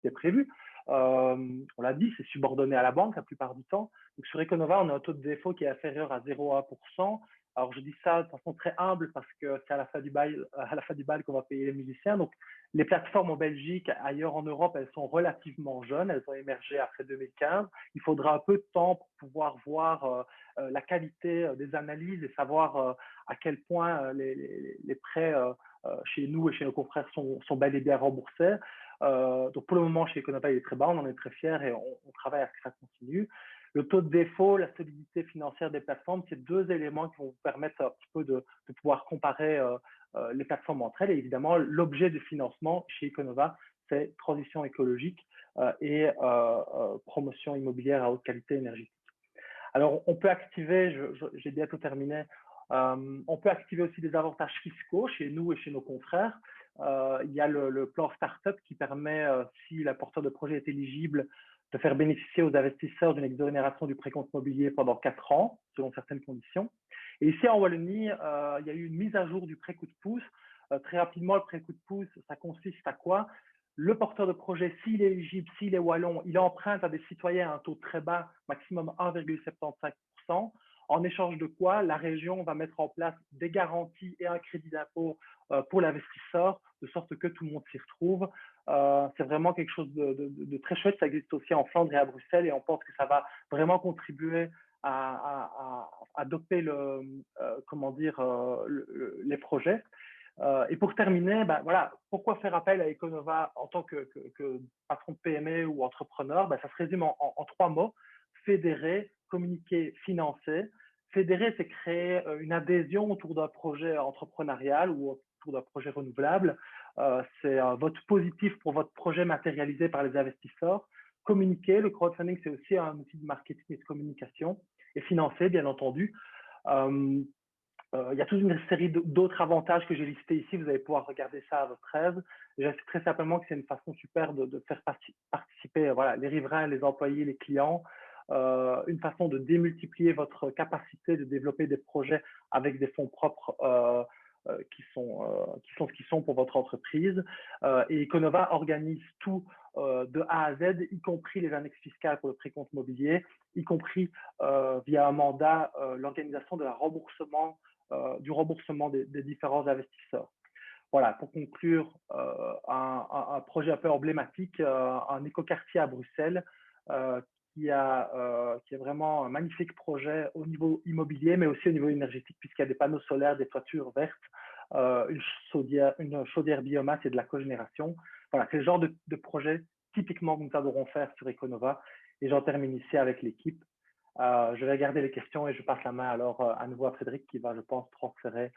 c'était prévu. On l'a dit, c'est subordonné à la banque la plupart du temps. Donc sur Econova, on a un taux de défaut qui est inférieur à 0,1%. Alors je dis ça de façon très humble parce que c'est à la fin du bail qu'on va payer les musiciens. Donc les plateformes en Belgique, ailleurs en Europe, elles sont relativement jeunes, elles ont émergé après 2015. Il faudra un peu de temps pour pouvoir voir la qualité des analyses et savoir à quel point les prêts chez nous et chez nos confrères sont bel et bien remboursés. Donc pour le moment, chez Econova, il est très bas, on en est très fiers et on travaille à ce que ça continue. Le taux de défaut, la solidité financière des plateformes, c'est deux éléments qui vont vous permettre un petit peu de pouvoir comparer les plateformes entre elles. Et évidemment, l'objet du financement chez Econova, c'est transition écologique et promotion immobilière à haute qualité énergétique. Alors, on peut activer, j'ai bientôt terminé, on peut activer aussi des avantages fiscaux chez nous et chez nos confrères. Il y a le plan Startup qui permet, si la porteur de projet est éligible, de faire bénéficier aux investisseurs d'une exonération du précompte mobilier pendant 4 ans, selon certaines conditions. Et ici, en Wallonie, il y a eu une mise à jour du prêt coup de pouce. Très rapidement, le prêt coup de pouce, ça consiste à quoi? Le porteur de projet, s'il est éligible, s'il est wallon, il emprunte à des citoyens à un taux très bas, maximum 1,75%. En échange de quoi, la région va mettre en place des garanties et un crédit d'impôt pour l'investisseur, de sorte que tout le monde s'y retrouve. C'est vraiment quelque chose de très chouette. Ça existe aussi en Flandre et à Bruxelles et on pense que ça va vraiment contribuer à doper les projets. Et pour terminer, voilà, pourquoi faire appel à Econova en tant que patron de PME ou entrepreneur? Ça se résume en 3 mots: fédérer, communiquer, financer. Fédérer, c'est créer une adhésion autour d'un projet entrepreneurial ou autour d'un projet renouvelable. C'est un vote positif pour votre projet matérialisé par les investisseurs. Communiquer, le crowdfunding, c'est aussi un outil de marketing et de communication. Et financer, bien entendu. Il y a toute une série d'autres avantages que j'ai listés ici. Vous allez pouvoir regarder ça à votre aise. Déjà, c'est très simplement que c'est une façon super de faire participer voilà, les riverains, les employés, les clients. Une façon de démultiplier votre capacité de développer des projets avec des fonds propres qui sont ce qu'ils sont pour votre entreprise. Et Econova organise tout de A à Z, y compris les annexes fiscales pour le précompte mobilier, y compris via un mandat l'organisation de du remboursement des différents investisseurs. Voilà, pour conclure, un projet un peu emblématique, un écoquartier à Bruxelles, qui est vraiment un magnifique projet au niveau immobilier, mais aussi au niveau énergétique, puisqu'il y a des panneaux solaires, des toitures vertes, une chaudière biomasse et de la cogénération. Voilà, c'est le genre de projet typiquement que nous adorons faire sur Econova. Et j'en termine ici avec l'équipe. Je vais garder les questions et je passe la main alors à nouveau à Frédéric qui va, je pense, transférer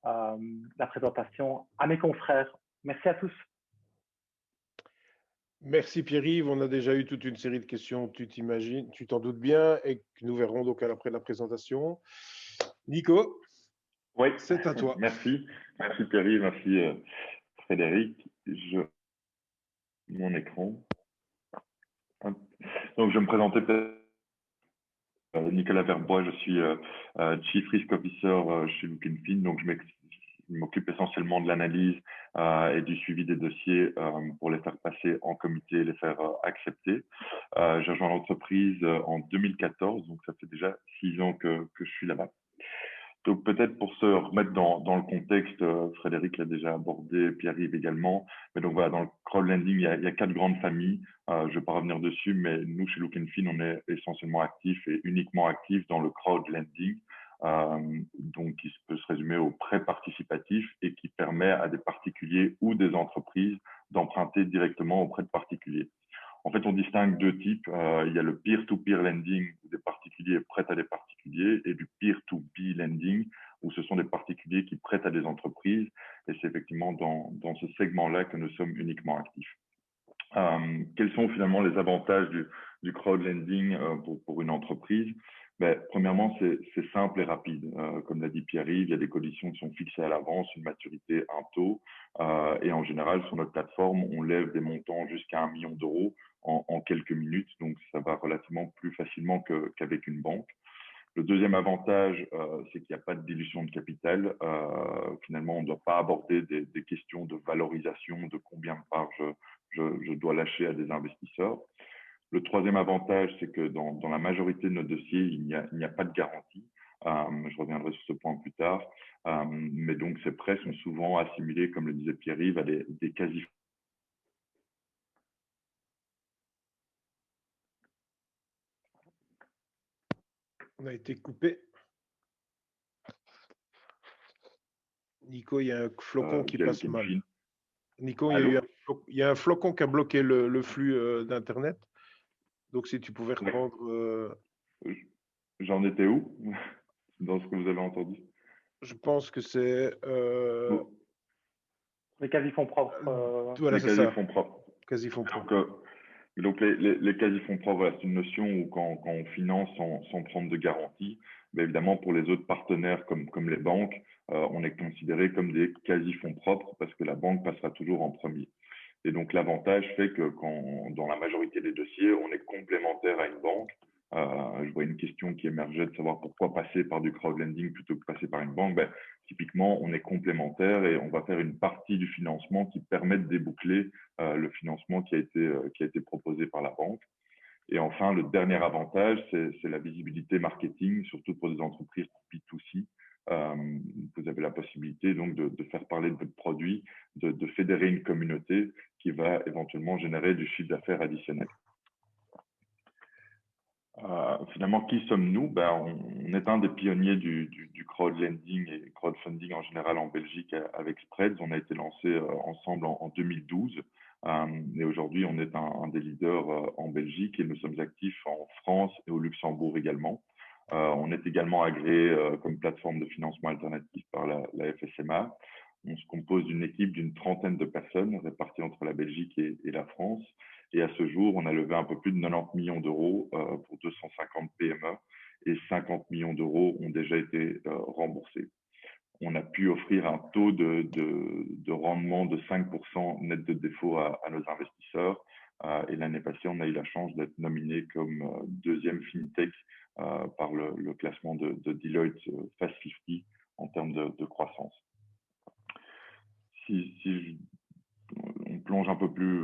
la présentation à mes confrères. Merci à tous. Merci Pierre-Yves. On a déjà eu toute une série de questions, tu t'imagines, tu t'en doutes bien, et que nous verrons donc après la présentation. Nico, oui, c'est à toi. Merci Pierre-Yves, merci Frédéric. Mon écran. Donc je vais me présenter peut-être. Nicolas Verbois, je suis Chief Risk Officer chez Look & Feel, donc je m'occupe essentiellement de l'analyse et du suivi des dossiers pour les faire passer en comité et les faire accepter. J'ai rejoint l'entreprise en 2014, donc ça fait déjà 6 ans que je suis là-bas. Donc peut-être pour se remettre dans le contexte, Frédéric l'a déjà abordé, Pierre-Yves également. Mais donc voilà, dans le crowdlending, il y a 4 grandes familles. Je ne vais pas revenir dessus, mais nous chez Look & Feel, on est essentiellement actifs et uniquement actifs dans le crowdlending, donc qui peut se résumer au prêt participatif et qui permet à des particuliers ou des entreprises d'emprunter directement auprès de particuliers. En fait, on distingue 2 types. Il y a le peer-to-peer lending, où des particuliers prêtent à des particuliers, et du peer-to-be lending, où ce sont des particuliers qui prêtent à des entreprises. Et c'est effectivement dans ce segment-là que nous sommes uniquement actifs. Quels sont finalement les avantages du crowdlending pour une entreprise? Premièrement, c'est simple et rapide. Comme l'a dit Pierre-Yves, il y a des conditions qui sont fixées à l'avance, une maturité, un taux. Et en général, sur notre plateforme, on lève des montants jusqu'à 1 million d'euros en quelques minutes. Donc, ça va relativement plus facilement qu'avec une banque. Le deuxième avantage, c'est qu'il n'y a pas de dilution de capital. Finalement, on ne doit pas aborder des questions de valorisation, de combien de parts je dois lâcher à des investisseurs. Le troisième avantage, c'est que dans la majorité de nos dossiers, il n'y a pas de garantie. Je reviendrai sur ce point plus tard. Mais donc, ces prêts sont souvent assimilés, comme le disait Pierre-Yves, à des quasi. On a été coupé. Nico, il y a un flocon qui passe mal. Nico, il y a un flocon qui a bloqué le flux d'Internet. Donc, si tu pouvais reprendre… J'en étais où dans ce que vous avez entendu? Je pense que c'est… Les quasi-fonds propres. Voilà, les quasi-fonds propres. Quasi-fonds propres. Donc les quasi-fonds propres, voilà, c'est une notion où quand on finance sans prendre de garantie, évidemment, pour les autres partenaires comme les banques, on est considéré comme des quasi-fonds propres parce que la banque passera toujours en premier. Et donc, l'avantage fait que dans la majorité des dossiers, on est complémentaire à une banque. Je vois une question qui émergeait de savoir pourquoi passer par du crowdlending plutôt que passer par une banque. Typiquement, on est complémentaire et on va faire une partie du financement qui permet de déboucler le financement qui a été proposé par la banque. Et enfin, le dernier avantage, c'est la visibilité marketing, surtout pour des entreprises B2C. Vous avez la possibilité donc de faire parler de votre produit, de fédérer une communauté qui va éventuellement générer du chiffre d'affaires additionnel. Finalement, qui sommes-nous? On est un des pionniers du crowdlending et crowdfunding en général en Belgique avec Spreads. On a été lancé ensemble en 2012. Et aujourd'hui, on est un des leaders en Belgique et nous sommes actifs en France et au Luxembourg également. On est également agréé comme plateforme de financement alternatif par la FSMA. On se compose d'une équipe d'une 30aine de personnes réparties entre la Belgique et la France. Et à ce jour, on a levé un peu plus de 90 millions d'euros pour 250 PME et 50 millions d'euros ont déjà été remboursés. On a pu offrir un taux de rendement de 5% net de défaut à nos investisseurs. Et l'année passée, on a eu la chance d'être nominé comme deuxième fintech par le classement de Deloitte Fast 50 en termes de croissance. On plonge un peu plus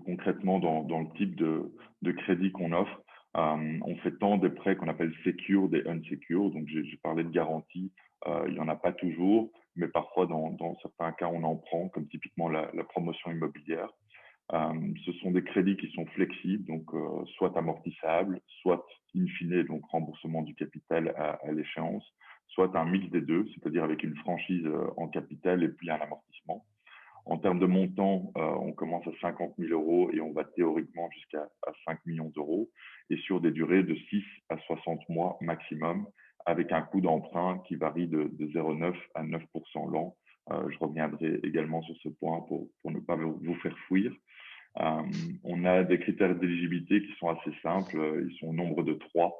concrètement dans le type de crédit qu'on offre. On fait tant des prêts qu'on appelle secure, des unsecure. Donc, j'ai parlé de garantie. Il n'y en a pas toujours, mais parfois, dans certains cas, on en prend, comme typiquement la promotion immobilière. Ce sont des crédits qui sont flexibles, donc soit amortissables, soit in fine, donc remboursement du capital à l'échéance, soit un mix des deux, c'est-à-dire avec une franchise en capital et puis un amortissement. En termes de montant, on commence à 50 000 euros et on va théoriquement jusqu'à 5 millions d'euros et sur des durées de 6 à 60 mois maximum avec un coût d'emprunt qui varie de 0,9 à 9% l'an. Je reviendrai également sur ce point pour ne pas vous faire fuir. On a des critères d'éligibilité qui sont assez simples. Ils sont au nombre de 3.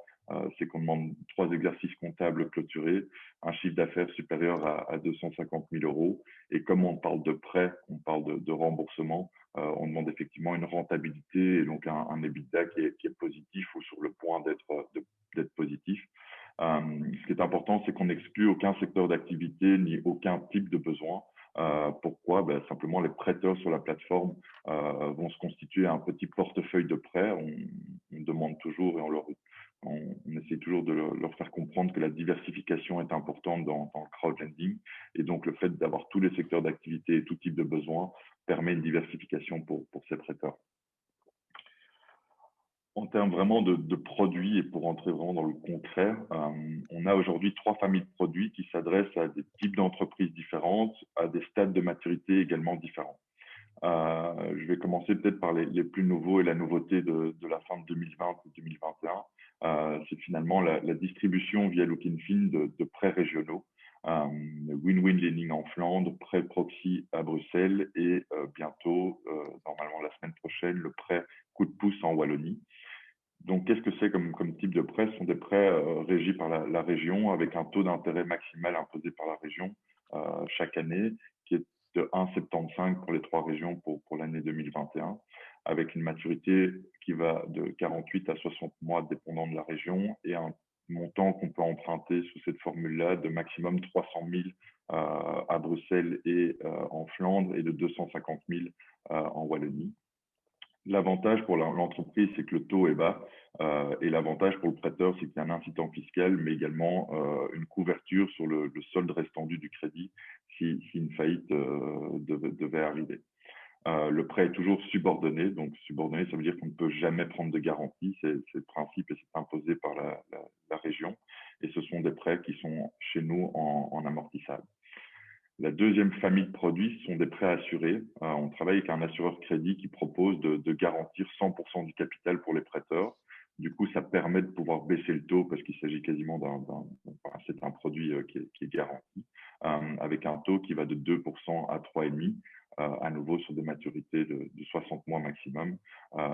C'est qu'on demande 3 exercices comptables clôturés, un chiffre d'affaires supérieur à 250 000 euros. Et comme on parle de prêt, on parle de remboursement, on demande effectivement une rentabilité et donc un EBITDA qui est positif ou sur le point d'être positif. Ce qui est important, c'est qu'on n'exclut aucun secteur d'activité ni aucun type de besoin. Pourquoi? Simplement, les prêteurs sur la plateforme vont se constituer un petit portefeuille de prêts. On demande toujours et on essaie toujours de leur faire comprendre que la diversification est importante dans le crowdlending. Et donc, le fait d'avoir tous les secteurs d'activité et tout type de besoins permet une diversification pour ces prêteurs. En termes vraiment de produits et pour entrer vraiment dans le concret, on a aujourd'hui 3 familles de produits qui s'adressent à des types d'entreprises différentes, à des stades de maturité également différents. Je vais commencer peut-être par les plus nouveaux et la nouveauté de la fin de 2020 et 2021. C'est finalement la distribution via Look-in-Fin de prêts régionaux. Win-Win Lending en Flandre, prêt Proxy à Bruxelles et bientôt, normalement la semaine prochaine, le prêt Coup de pouce en Wallonie. Donc, qu'est-ce que c'est comme type de prêt? Ce sont des prêts régis par la région avec un taux d'intérêt maximal imposé par la région chaque année qui est de 1,75 pour les 3 régions pour l'année 2021 avec une maturité qui va de 48 à 60 mois dépendant de la région et un montant qu'on peut emprunter sous cette formule-là de maximum 300 000 à Bruxelles et en Flandre et de 250 000 en Wallonie. L'avantage pour l'entreprise, c'est que le taux est bas et l'avantage pour le prêteur, c'est qu'il y a un incitant fiscal, mais également une couverture sur le solde restant dû du crédit si une faillite devait arriver. Le prêt est toujours subordonné. Donc, subordonné, ça veut dire qu'on ne peut jamais prendre de garantie. C'est le principe et c'est imposé par la région. Et ce sont des prêts qui sont chez nous en amortissable. La deuxième famille de produits, ce sont des prêts assurés. On travaille avec un assureur crédit qui propose de garantir 100% du capital pour les prêteurs. Du coup, ça permet de pouvoir baisser le taux parce qu'il s'agit quasiment c'est un produit qui est garanti, avec un taux qui va de 2% à 3,5%. À nouveau sur des maturités de 60 mois maximum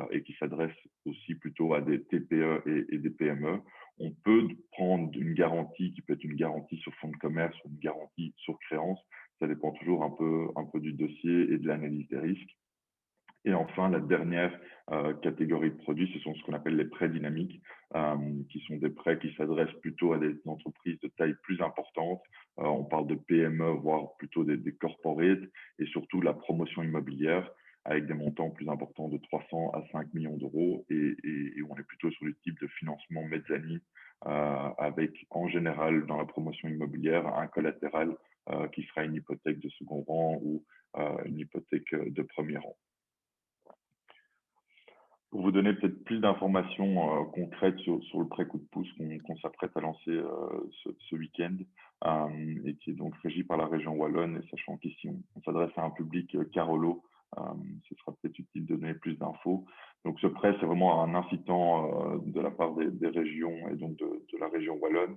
et qui s'adresse aussi plutôt à des TPE et des PME. On peut prendre une garantie qui peut être une garantie sur fonds de commerce ou une garantie sur créance. Ça dépend toujours un peu du dossier et de l'analyse des risques. Et enfin, la dernière catégorie de produits, ce sont ce qu'on appelle les prêts dynamiques, qui sont des prêts qui s'adressent plutôt à des entreprises de taille plus importante. On parle de PME, voire plutôt des corporates, et surtout la promotion immobilière, avec des montants plus importants de 300 à 5 millions d'euros. Et on est plutôt sur le type de financement mezzanine, avec en général dans la promotion immobilière un collatéral qui sera une hypothèque de second rang ou une hypothèque de premier rang. Pour vous donner peut-être plus d'informations concrètes sur le prêt coup de pouce qu'on s'apprête à lancer ce week-end et qui est donc régi par la région Wallonne, et sachant qu'ici on s'adresse à un public Carolo, ce sera peut-être utile de donner plus d'infos. Donc ce prêt, c'est vraiment un incitant de la part des régions et donc de la région Wallonne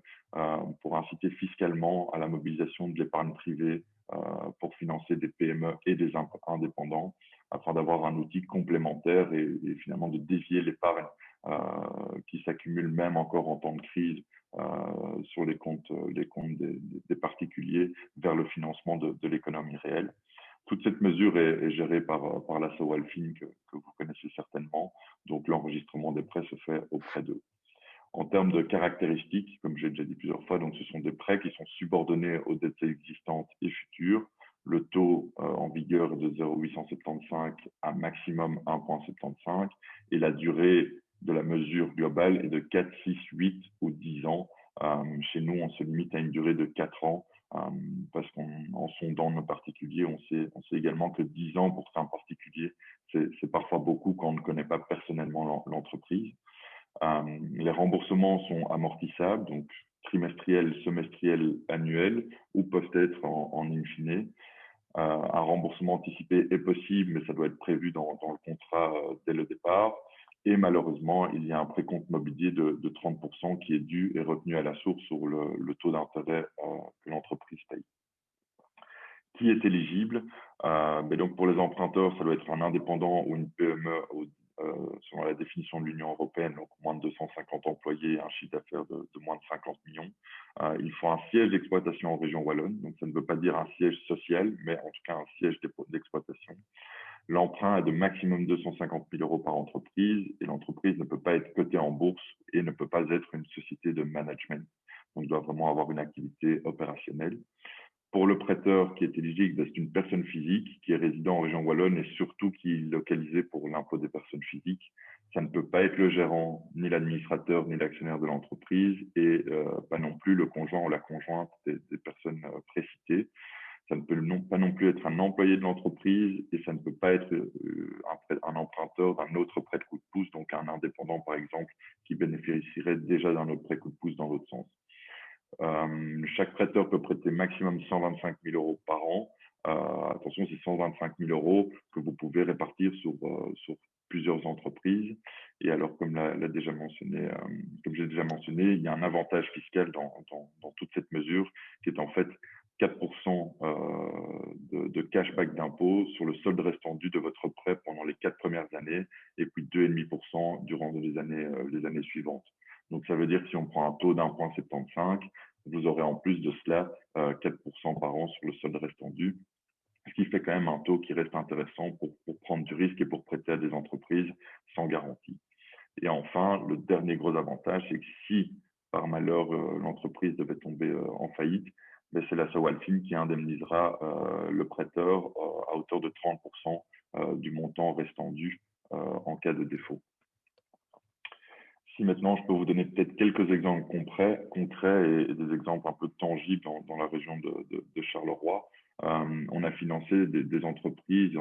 pour inciter fiscalement à la mobilisation de l'épargne privée pour financer des PME et des indépendants, afin d'avoir un outil complémentaire et finalement de dévier l'épargne qui s'accumule même encore en temps de crise sur les comptes des particuliers vers le financement de l'économie réelle. Toute cette mesure est gérée par la Walfin que vous connaissez certainement. Donc l'enregistrement des prêts se fait auprès d'eux. En termes de caractéristiques, comme j'ai déjà dit plusieurs fois, donc ce sont des prêts qui sont subordonnés aux dettes existantes et futures. Le taux en vigueur est de 0,875 à maximum 1,75 et la durée de la mesure globale est de 4, 6, 8 ou 10 ans. Chez nous, on se limite à une durée de 4 ans parce qu'en sondant nos particuliers, on sait également que 10 ans pour un particulier, c'est parfois beaucoup quand on ne connaît pas personnellement l'entreprise. Les remboursements sont amortissables, donc trimestriels, semestriels, annuels, ou peuvent être en in fine. Un remboursement anticipé est possible, mais ça doit être prévu dans le contrat dès le départ. Et malheureusement, il y a un précompte mobilier de 30% qui est dû et retenu à la source sur le taux d'intérêt que l'entreprise paye. Qui est éligible? Mais donc pour les emprunteurs, ça doit être un indépendant ou une PME selon la définition de l'Union européenne, donc moins de 250 employés, un chiffre d'affaires de moins de 50 millions. Il faut un siège d'exploitation en région Wallonne, donc ça ne veut pas dire un siège social, mais en tout cas un siège d'exploitation. L'emprunt est de maximum 250 000 euros par entreprise et l'entreprise ne peut pas être cotée en bourse et ne peut pas être une société de management. Donc, doit vraiment avoir une activité opérationnelle. Pour le prêteur qui est éligible, c'est une personne physique qui est résident en région Wallonne et surtout qui est localisée pour l'impôt des personnes physiques. Ça ne peut pas être le gérant, ni l'administrateur, ni l'actionnaire de l'entreprise et pas non plus le conjoint ou la conjointe des personnes précitées. Ça ne peut pas non plus être un employé de l'entreprise et ça ne peut pas être un emprunteur d'un autre prêt de coup de pouce, donc un indépendant par exemple qui bénéficierait déjà d'un autre prêt de coup de pouce dans l'autre sens. Chaque prêteur peut prêter maximum 125 000 euros par an. Attention, c'est 125 000 euros que vous pouvez répartir sur plusieurs entreprises. Et alors, comme j'ai déjà mentionné, il y a un avantage fiscal dans toute cette mesure qui est en fait 4% de cashback d'impôt sur le solde restant dû de votre prêt pendant les 4 premières années et puis 2,5% durant les années suivantes. Donc, ça veut dire que si on prend un taux d'1,75, vous aurez en plus de cela 4% par an sur le solde restant dû, ce qui fait quand même un taux qui reste intéressant pour prendre du risque et pour prêter à des entreprises sans garantie. Et enfin, le dernier gros avantage, c'est que si par malheur l'entreprise devait tomber en faillite, mais c'est la Sawalfin qui indemnisera le prêteur à hauteur de 30% du montant restant dû en cas de défaut. Si maintenant je peux vous donner peut-être quelques exemples concrets et des exemples un peu tangibles dans la région de Charleroi. On a financé des entreprises,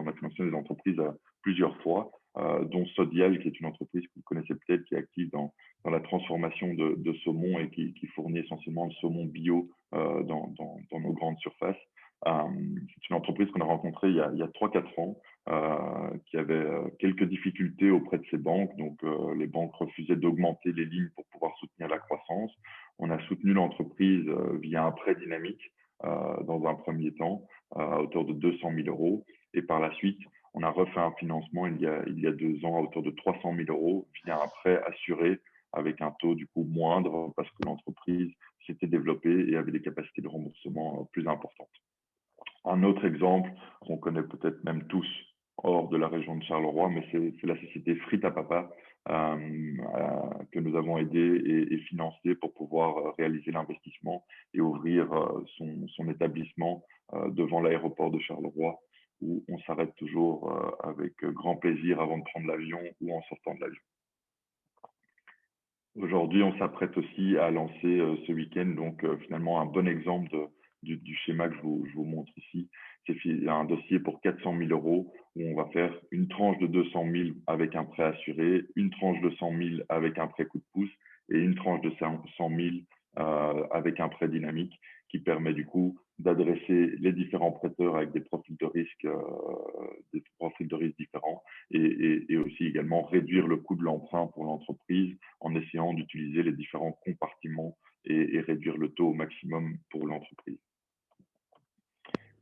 plusieurs fois, dont Sodial, qui est une entreprise que vous connaissez peut-être, qui est active dans la transformation de saumon et qui fournit essentiellement le saumon bio dans nos grandes surfaces. C'est une entreprise qu'on a rencontrée il y a 3-4 ans, qui avait quelques difficultés auprès de ses banques. Donc, les banques refusaient d'augmenter les lignes pour pouvoir soutenir la croissance. On a soutenu l'entreprise via un prêt dynamique dans un premier temps à hauteur de 200 000 €. Et par la suite, on a refait un financement il y a 2 ans à hauteur de 300 000 € via un prêt assuré avec un taux du coup moindre parce que l'entreprise s'était développée et avait des capacités de remboursement plus importantes. Un autre exemple qu'on connaît peut-être même tous hors de la région de Charleroi, mais c'est la société Frites à Papa que nous avons aidé et financé pour pouvoir réaliser l'investissement et ouvrir son établissement devant l'aéroport de Charleroi, où on s'arrête toujours avec grand plaisir avant de prendre l'avion ou en sortant de l'avion. Aujourd'hui, on s'apprête aussi à lancer ce week-end, donc finalement un bon exemple du schéma que je vous montre ici. C'est un dossier pour 400 000 € où on va faire une tranche de 200 000 avec un prêt assuré, une tranche de 100 000 avec un prêt coup de pouce et une tranche de 100 000 avec un prêt dynamique qui permet du coup d'adresser les différents prêteurs avec des profils de risque différents et aussi également réduire le coût de l'emprunt pour l'entreprise en essayant d'utiliser les différents compartiments et réduire le taux au maximum pour l'entreprise.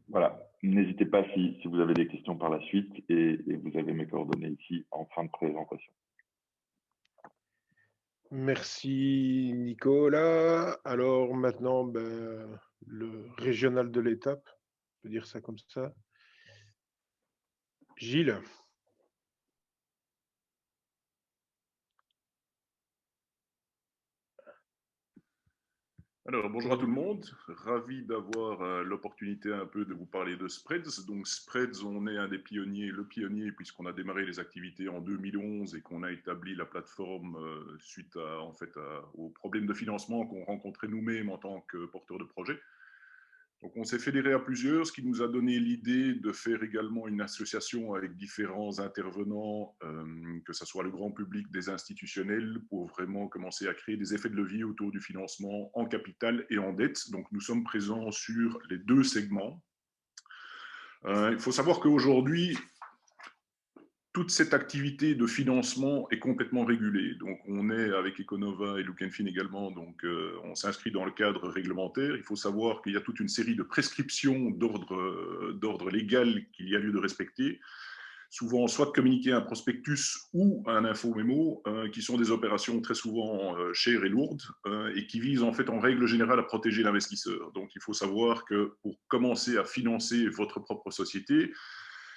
Voilà, n'hésitez pas si vous avez des questions par la suite et vous avez mes coordonnées ici en fin de présentation. Merci Nicolas. Alors maintenant, le régional de l'étape, je peux dire ça comme ça. Gilles. Alors, bonjour à tout le monde. Ravi d'avoir l'opportunité un peu de vous parler de Spreads. Donc, Spreads, on est un des pionniers, le pionnier, puisqu'on a démarré les activités en 2011 et qu'on a établi la plateforme suite aux problèmes de financement qu'on rencontrait nous-mêmes en tant que porteurs de projet. Donc, on s'est fédéré à plusieurs, ce qui nous a donné l'idée de faire également une association avec différents intervenants, que ce soit le grand public, des institutionnels, pour vraiment commencer à créer des effets de levier autour du financement en capital et en dette. Donc, nous sommes présents sur les deux segments. Il faut savoir qu'aujourd'hui, toute cette activité de financement est complètement régulée. Donc, on est avec Econova et Look & Fin également, donc on s'inscrit dans le cadre réglementaire. Il faut savoir qu'il y a toute une série de prescriptions d'ordre légal qu'il y a lieu de respecter. Souvent, soit de communiquer un prospectus ou un info-mémo, qui sont des opérations très souvent chères et lourdes et qui visent en fait en règle générale à protéger l'investisseur. Donc, il faut savoir que pour commencer à financer votre propre société,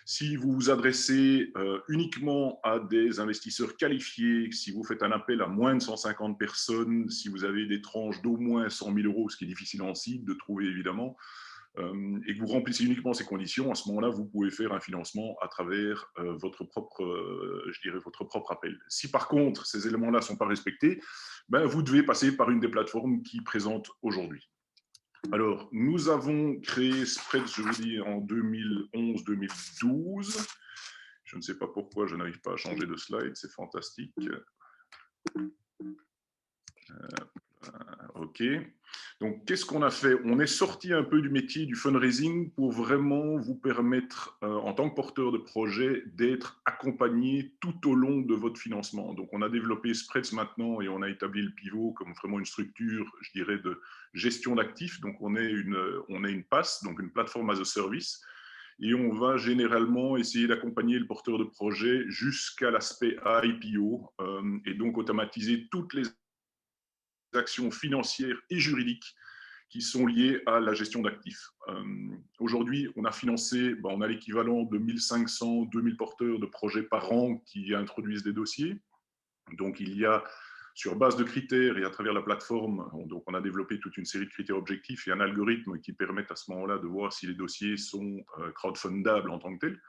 si vous vous adressez uniquement à des investisseurs qualifiés, si vous faites un appel à moins de 150 personnes, si vous avez des tranches d'au moins 100 000 €, ce qui est difficile en site de trouver évidemment, et que vous remplissez uniquement ces conditions, à ce moment-là, vous pouvez faire un financement à travers votre propre appel. Si par contre, ces éléments-là ne sont pas respectés, vous devez passer par une des plateformes qui présente aujourd'hui. Alors, nous avons créé Spreads, je vous dis, en 2011-2012. Je ne sais pas pourquoi je n'arrive pas à changer de slide, c'est fantastique. OK. Donc, qu'est-ce qu'on a fait? On est sorti un peu du métier du fundraising pour vraiment vous permettre, en tant que porteur de projet, d'être accompagné tout au long de votre financement. Donc, on a développé Spreads maintenant et on a établi le pivot comme vraiment une structure, je dirais, de gestion d'actifs. Donc, on est une PaaS, donc une plateforme as a service. Et on va généralement essayer d'accompagner le porteur de projet jusqu'à l'aspect IPO et donc automatiser toutes les actions financières et juridiques qui sont liées à la gestion d'actifs. Aujourd'hui, on a financé, on a l'équivalent de 1500, 2000 porteurs de projets par an qui introduisent des dossiers. Donc, il y a Sur base de critères et à travers la plateforme, donc on a développé toute une série de critères objectifs et un algorithme qui permettent à ce moment-là de voir si les dossiers sont crowdfundables en tant que tels.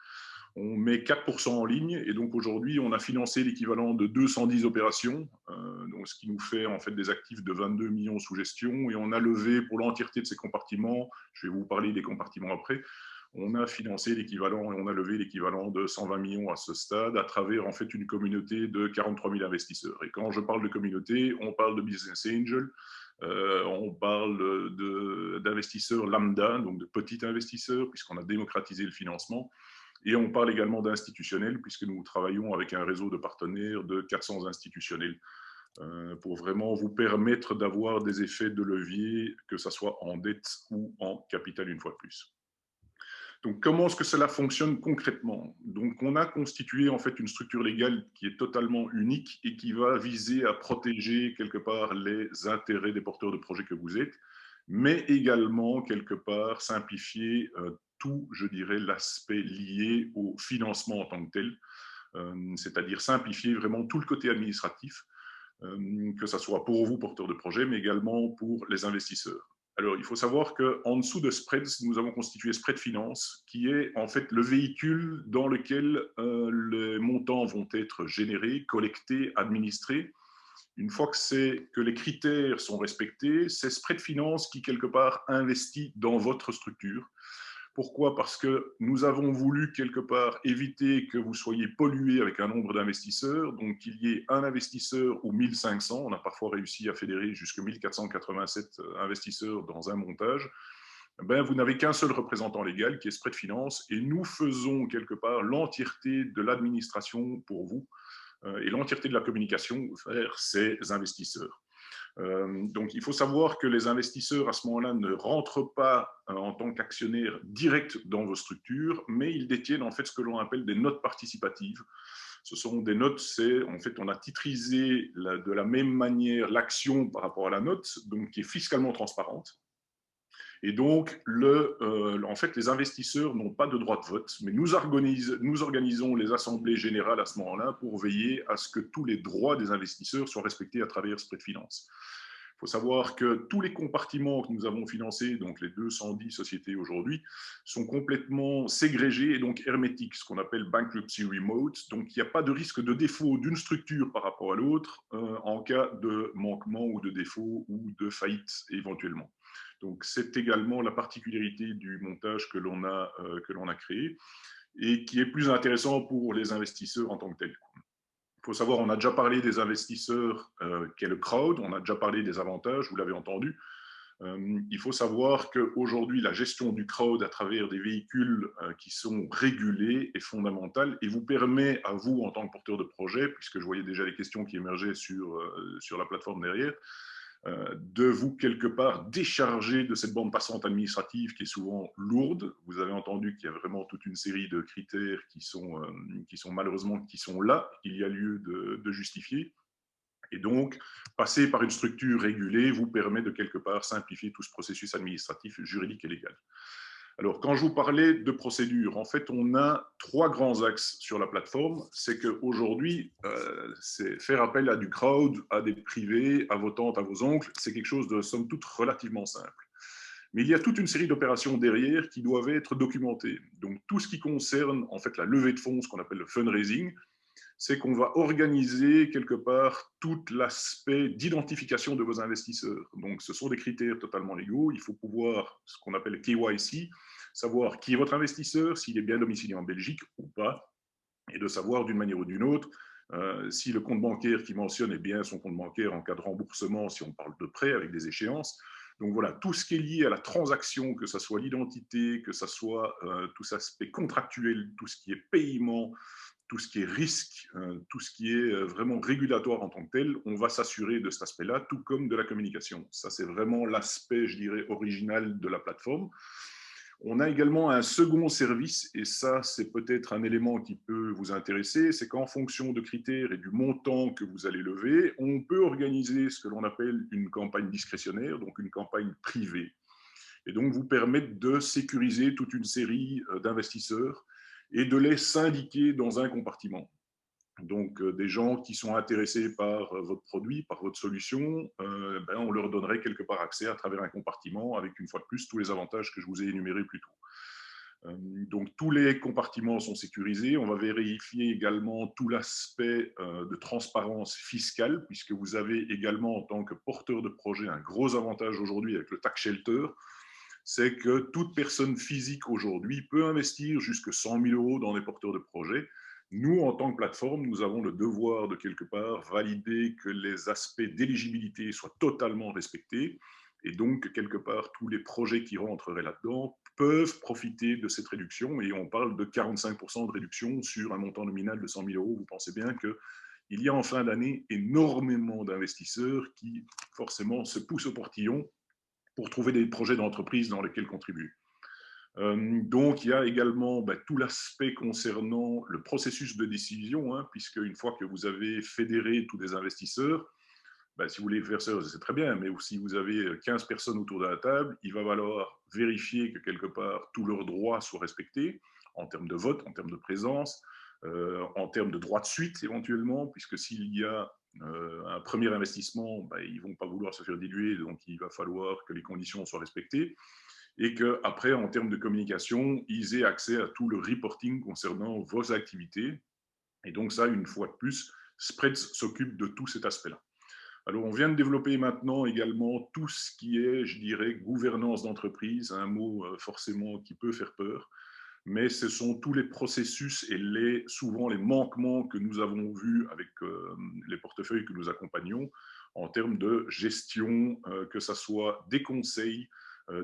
On met 4% en ligne et donc aujourd'hui, on a financé l'équivalent de 210 opérations, donc ce qui nous fait en fait des actifs de 22 millions sous gestion et on a levé pour l'entièreté de ces compartiments, je vais vous parler des compartiments après, on a financé l'équivalent et on a levé l'équivalent de 120 millions à ce stade à travers en fait une communauté de 43 000 investisseurs. Et quand je parle de communauté, on parle de business angel, on parle d'investisseurs lambda, donc de petits investisseurs, puisqu'on a démocratisé le financement. Et on parle également d'institutionnels, puisque nous travaillons avec un réseau de partenaires de 400 institutionnels pour vraiment vous permettre d'avoir des effets de levier, que ce soit en dette ou en capital une fois de plus. Donc, comment est-ce que cela fonctionne concrètement? Donc, on a constitué en fait une structure légale qui est totalement unique et qui va viser à protéger quelque part les intérêts des porteurs de projets que vous êtes, mais également quelque part simplifier tout, je dirais, l'aspect lié au financement en tant que tel, c'est-à-dire simplifier vraiment tout le côté administratif, que ce soit pour vous, porteurs de projets, mais également pour les investisseurs. Alors, il faut savoir qu'en dessous de Spreads, nous avons constitué Spread Finance, qui est en fait le véhicule dans lequel les montants vont être générés, collectés, administrés. Une fois que les critères sont respectés, c'est Spread Finance qui, quelque part, investit dans votre structure. Pourquoi? Parce que nous avons voulu quelque part éviter que vous soyez pollué avec un nombre d'investisseurs, donc qu'il y ait un investisseur ou 1500, on a parfois réussi à fédérer jusqu'à 1487 investisseurs dans un montage. Ben, vous n'avez qu'un seul représentant légal qui est Spread Finance et nous faisons quelque part l'entièreté de l'administration pour vous et l'entièreté de la communication vers ces investisseurs. Donc, il faut savoir que les investisseurs, à ce moment-là, ne rentrent pas en tant qu'actionnaires directs dans vos structures, mais ils détiennent en fait ce que l'on appelle des notes participatives. Ce sont des notes, en fait, on a titrisé de la même manière l'action par rapport à la note, donc qui est fiscalement transparente. Et donc, en fait, les investisseurs n'ont pas de droit de vote, mais nous organisons les assemblées générales à ce moment-là pour veiller à ce que tous les droits des investisseurs soient respectés à travers Spread Finance. Il faut savoir que tous les compartiments que nous avons financés, donc les 210 sociétés aujourd'hui, sont complètement ségrégés et donc hermétiques, ce qu'on appelle bankruptcy remote. Donc, il n'y a pas de risque de défaut d'une structure par rapport à l'autre en cas de manquement ou de défaut ou de faillite éventuellement. Donc, c'est également la particularité du montage que l'on a créé et qui est plus intéressant pour les investisseurs en tant que tels. Il faut savoir, on a déjà parlé des investisseurs qu'est le crowd, on a déjà parlé des avantages, vous l'avez entendu. Il faut savoir qu'aujourd'hui, la gestion du crowd à travers des véhicules qui sont régulés est fondamentale et vous permet à vous, en tant que porteur de projet, puisque je voyais déjà les questions qui émergeaient sur la plateforme derrière, de vous, quelque part, décharger de cette bande passante administrative qui est souvent lourde. Vous avez entendu qu'il y a vraiment toute une série de critères qui sont malheureusement là, il y a lieu de justifier. Et donc, passer par une structure régulée vous permet de, quelque part, simplifier tout ce processus administratif, juridique et légal. Alors, quand je vous parlais de procédure, en fait, on a 3 grands axes sur la plateforme. C'est qu'aujourd'hui, c'est faire appel à du crowd, à des privés, à vos tantes, à vos oncles. C'est quelque chose de, somme toute, relativement simple. Mais il y a toute une série d'opérations derrière qui doivent être documentées. Donc, tout ce qui concerne, en fait, la levée de fonds, ce qu'on appelle le fundraising, c'est qu'on va organiser quelque part tout l'aspect d'identification de vos investisseurs. Donc, ce sont des critères totalement légaux. Il faut pouvoir, ce qu'on appelle le KYC, savoir qui est votre investisseur, s'il est bien domicilié en Belgique ou pas, et de savoir d'une manière ou d'une autre si le compte bancaire qu'il mentionne est bien son compte bancaire en cas de remboursement, si on parle de prêt avec des échéances. Donc voilà, tout ce qui est lié à la transaction, que ce soit l'identité, que ce soit tout cet aspect contractuel, tout ce qui est paiement, tout ce qui est risque, tout ce qui est vraiment régulatoire en tant que tel, on va s'assurer de cet aspect-là, tout comme de la communication. Ça, c'est vraiment l'aspect, je dirais, original de la plateforme. On a également un second service, et ça, c'est peut-être un élément qui peut vous intéresser, c'est qu'en fonction de critères et du montant que vous allez lever, on peut organiser ce que l'on appelle une campagne discrétionnaire, donc une campagne privée, et donc vous permettre de sécuriser toute une série d'investisseurs et de les syndiquer dans un compartiment. Donc, des gens qui sont intéressés par votre produit, par votre solution, on leur donnerait quelque part accès à travers un compartiment avec, une fois de plus, tous les avantages que je vous ai énumérés plus tôt. Donc, tous les compartiments sont sécurisés. On va vérifier également tout l'aspect de transparence fiscale, puisque vous avez également, en tant que porteur de projet, un gros avantage aujourd'hui avec le tax shelter. C'est que toute personne physique aujourd'hui peut investir jusque 100 000 € dans des porteurs de projet. Nous, en tant que plateforme, nous avons le devoir de quelque part valider que les aspects d'éligibilité soient totalement respectés. Et donc, quelque part, tous les projets qui rentreraient là-dedans peuvent profiter de cette réduction. Et on parle de 45% de réduction sur un montant nominal de 100 000 €. Vous pensez bien qu'il y a en fin d'année énormément d'investisseurs qui, forcément, se poussent au portillon pour trouver des projets d'entreprise dans lesquels contribuer. Donc, il y a également tout l'aspect concernant le processus de décision, puisque une fois que vous avez fédéré tous les investisseurs, si vous voulez faire ça, c'est très bien, mais si vous avez 15 personnes autour de la table, il va falloir vérifier que quelque part tous leurs droits soient respectés en termes de vote, en termes de présence, en termes de droit de suite éventuellement, puisque s'il y a un premier investissement, ils ne vont pas vouloir se faire diluer, donc il va falloir que les conditions soient respectées. Et qu'après, en termes de communication, ils aient accès à tout le reporting concernant vos activités. Et donc ça, une fois de plus, Spreads s'occupe de tout cet aspect-là. Alors, on vient de développer maintenant également tout ce qui est, je dirais, gouvernance d'entreprise, un mot forcément qui peut faire peur, mais ce sont tous les processus et souvent les manquements que nous avons vus avec les portefeuilles que nous accompagnons en termes de gestion, que ce soit des conseils,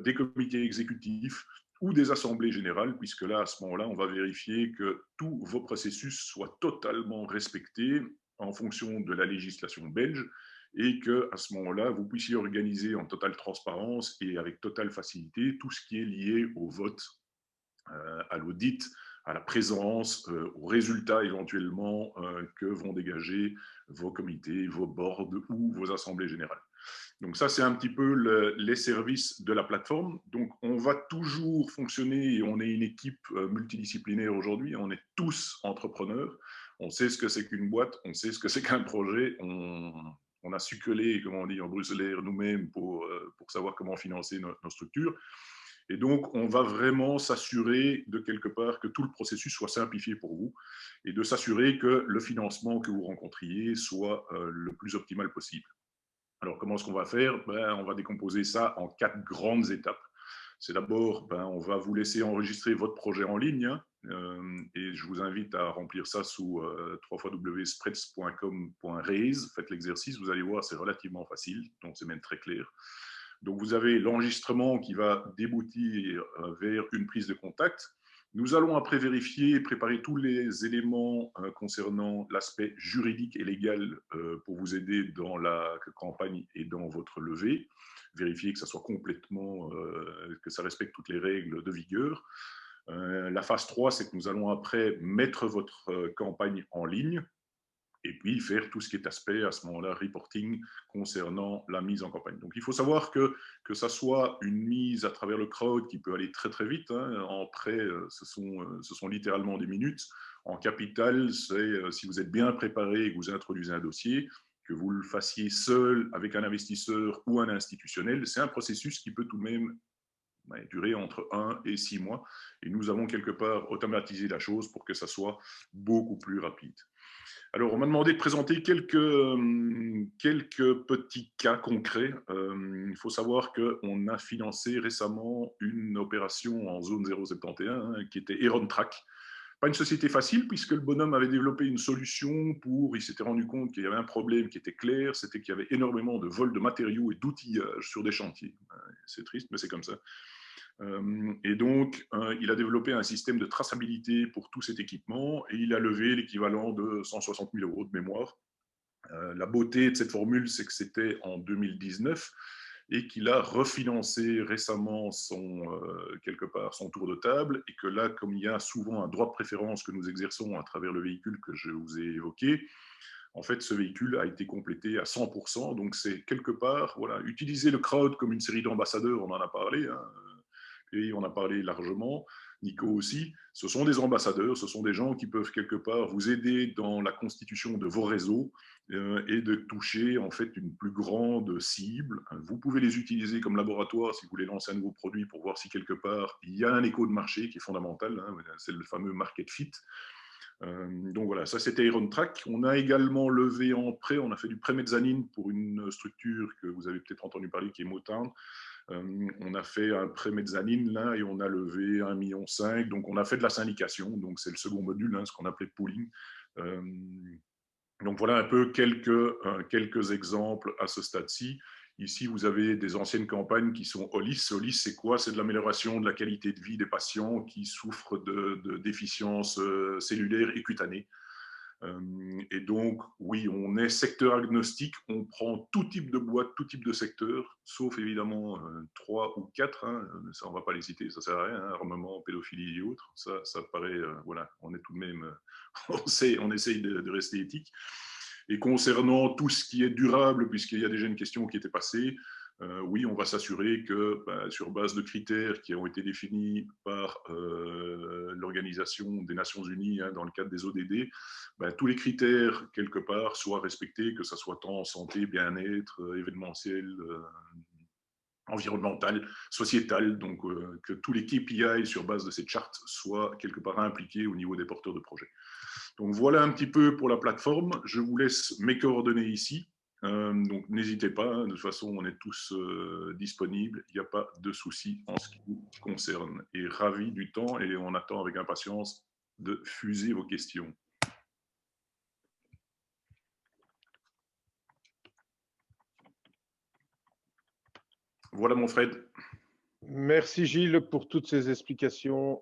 des comités exécutifs ou des assemblées générales, puisque là, à ce moment-là, on va vérifier que tous vos processus soient totalement respectés en fonction de la législation belge et qu'à ce moment-là, vous puissiez organiser en totale transparence et avec totale facilité tout ce qui est lié au vote, à l'audit, à la présence, aux résultats éventuellement que vont dégager vos comités, vos boards ou vos assemblées générales. Donc ça, c'est un petit peu les services de la plateforme. Donc on va toujours fonctionner et on est une équipe multidisciplinaire aujourd'hui. On est tous entrepreneurs. On sait ce que c'est qu'une boîte, on sait ce que c'est qu'un projet. On a succulé, comme on dit en bruxellaire, nous-mêmes pour savoir comment financer nos structures. Et donc, on va vraiment s'assurer de quelque part que tout le processus soit simplifié pour vous et de s'assurer que le financement que vous rencontriez soit le plus optimal possible. Alors, comment est-ce qu'on va faire? On va décomposer ça en 4 grandes étapes. C'est d'abord, on va vous laisser enregistrer votre projet en ligne et je vous invite à remplir ça sous www.spreads.com.raise. Faites l'exercice, vous allez voir, c'est relativement facile, donc c'est même très clair. Donc, vous avez l'enregistrement qui va déboutir vers une prise de contact. Nous allons après vérifier et préparer tous les éléments concernant l'aspect juridique et légal pour vous aider dans la campagne et dans votre levée. Vérifier que ça soit complètement, que ça respecte toutes les règles de vigueur. La phase 3, c'est que nous allons après mettre votre campagne en ligne et puis faire tout ce qui est aspect, à ce moment-là, reporting concernant la mise en campagne. Donc, il faut savoir que ça soit une mise à travers le crowd qui peut aller très, très vite. En prêt, ce sont littéralement des minutes. En capital, c'est si vous êtes bien préparé et que vous introduisez un dossier, que vous le fassiez seul avec un investisseur ou un institutionnel, c'est un processus qui peut tout de même durer entre 1 et 6 mois. Et nous avons quelque part automatisé la chose pour que ça soit beaucoup plus rapide. Alors, on m'a demandé de présenter quelques petits cas concrets. Il faut savoir qu'on a financé récemment une opération en zone 071 qui était Erontrack. Pas une société facile puisque le bonhomme avait développé une solution il s'était rendu compte qu'il y avait un problème qui était clair, c'était qu'il y avait énormément de vols de matériaux et d'outillage sur des chantiers. C'est triste, mais c'est comme ça. Et donc, il a développé un système de traçabilité pour tout cet équipement et il a levé l'équivalent de 160 000 € de mémoire. La beauté de cette formule, c'est que c'était en 2019 et qu'il a refinancé récemment quelque part son tour de table et que là, comme il y a souvent un droit de préférence que nous exerçons à travers le véhicule que je vous ai évoqué, en fait, ce véhicule a été complété à 100%. Donc, c'est quelque part, voilà, utiliser le crowd comme une série d'ambassadeurs, on en a parlé, et on a parlé largement, Nico aussi, ce sont des ambassadeurs, ce sont des gens qui peuvent quelque part vous aider dans la constitution de vos réseaux et de toucher en fait une plus grande cible. Vous pouvez les utiliser comme laboratoire si vous voulez lancer un nouveau produit pour voir si quelque part il y a un écho de marché qui est fondamental, hein, c'est le fameux market fit. Donc voilà, ça c'était Irontrack. On a également levé en prêt, on a fait du prêt mezzanine pour une structure que vous avez peut-être entendu parler qui est Motown. On a fait un prêt mezzanine là et on a levé 1,5 million. Donc on a fait de la syndication, donc c'est le second module, hein, ce qu'on appelait pooling. Donc voilà un peu quelques exemples à ce stade-ci. Ici, vous avez des anciennes campagnes qui sont Hollis. Hollis, c'est quoi? C'est de l'amélioration de la qualité de vie des patients qui souffrent de déficiences cellulaires et cutanées. Et donc, oui, on est secteur agnostique, on prend tout type de boîte, tout type de secteur, sauf évidemment 3 ou 4, hein, ça on ne va pas les citer, ça ne sert à rien, hein, armement, pédophilie et autres, ça paraît, voilà, on est tout de même, on essaye de rester éthique. Et concernant tout ce qui est durable, puisqu'il y a déjà une question qui était passée, oui, on va s'assurer que, sur base de critères qui ont été définis par l'Organisation des Nations Unies hein, dans le cadre des ODD, tous les critères, quelque part, soient respectés, que ce soit tant santé, bien-être, événementiel, environnemental, sociétal, donc que tous les KPI sur base de cette charte soient quelque part impliqués au niveau des porteurs de projets. Donc voilà un petit peu pour la plateforme. Je vous laisse mes coordonnées ici. Donc n'hésitez pas, hein, de toute façon on est tous disponibles, il n'y a pas de souci en ce qui vous concerne. Et ravi du temps et on attend avec impatience de fuser vos questions. Voilà mon Fred. Merci Gilles pour toutes ces explications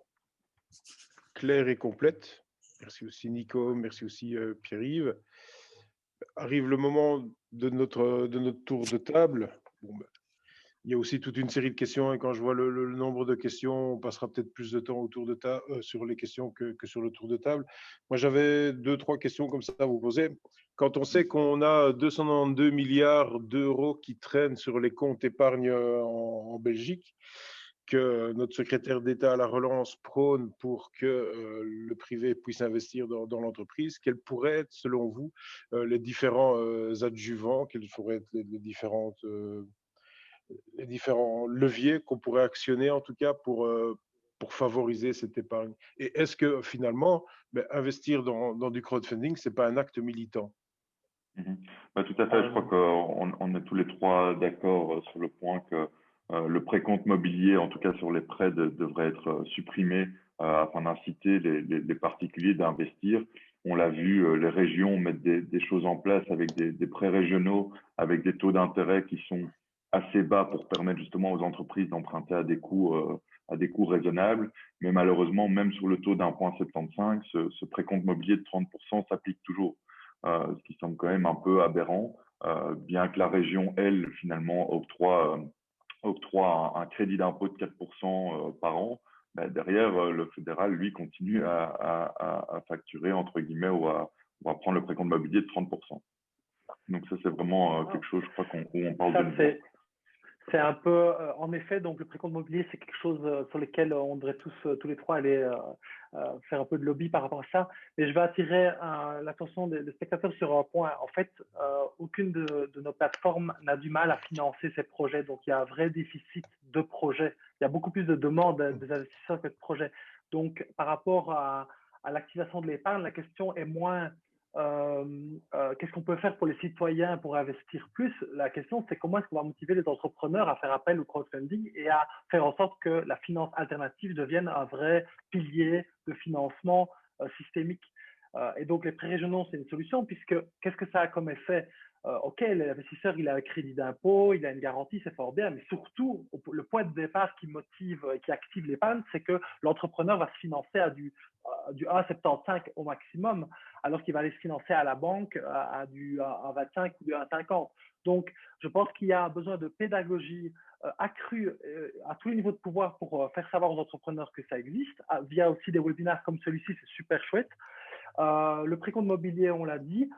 claires et complètes. Merci aussi Nico, merci aussi Pierre-Yves. Arrive le moment de notre tour de table. Bon, il y a aussi toute une série de questions et quand je vois le nombre de questions, on passera peut-être plus de temps autour de sur les questions que sur le tour de table. Moi, j'avais 2-3 questions comme ça à vous poser. Quand on sait qu'on a 292 milliards d'euros qui traînent sur les comptes épargne en Belgique, que notre secrétaire d'État à la relance prône pour que le privé puisse investir dans l'entreprise, quels pourraient être, selon vous, les différents adjuvants, quels pourraient être les différents leviers qu'on pourrait actionner, en tout cas, pour favoriser cette épargne? Et est-ce que, finalement, investir dans du crowdfunding, ce n'est pas un acte militant? Tout à fait, je crois qu'on est tous les trois d'accord sur le point que le précompte mobilier, en tout cas sur les prêts, devrait être supprimé afin d'inciter les particuliers d'investir. On l'a vu, les régions mettent des choses en place avec des prêts régionaux, avec des taux d'intérêt qui sont assez bas pour permettre justement aux entreprises d'emprunter à des coûts raisonnables. Mais malheureusement, même sur le taux d'1,75, ce précompte mobilier de 30% s'applique toujours. Ce qui semble quand même un peu aberrant, bien que la région, elle, finalement, octroie un crédit d'impôt de 4% par an. Derrière, le fédéral, lui, continue à facturer, entre guillemets, ou à prendre le précompte mobilier de 30%. Donc ça, c'est vraiment quelque chose, je crois, où on parle de nouveau. C'est un peu, en effet, donc le précompte mobilier, c'est quelque chose sur lequel on devrait tous les trois aller faire un peu de lobby par rapport à ça. Mais je vais attirer l'attention des spectateurs sur un point. En fait, aucune de nos plateformes n'a du mal à financer ces projets. Donc, il y a un vrai déficit de projets. Il y a beaucoup plus de demandes des investisseurs que de projets. Donc, par rapport à l'activation de l'épargne, la question est moins qu'est-ce qu'on peut faire pour les citoyens pour investir plus? La question, c'est comment est-ce qu'on va motiver les entrepreneurs à faire appel au crowdfunding et à faire en sorte que la finance alternative devienne un vrai pilier de financement systémique. Et donc, les prêts régionaux, c'est une solution puisque qu'est-ce que ça a comme effet? OK, l'investisseur, il a un crédit d'impôt, il a une garantie, c'est fort bien, mais surtout, le point de départ qui motive, qui active l'épargne, c'est que l'entrepreneur va se financer à du 1,75 au maximum, alors qu'il va aller se financer à la banque à 1,25 ou du 1,50. Donc, je pense qu'il y a besoin de pédagogie accrue à tous les niveaux de pouvoir pour faire savoir aux entrepreneurs que ça existe, via aussi des webinaires comme celui-ci, c'est super chouette. Le précompte mobilier, on l'a dit.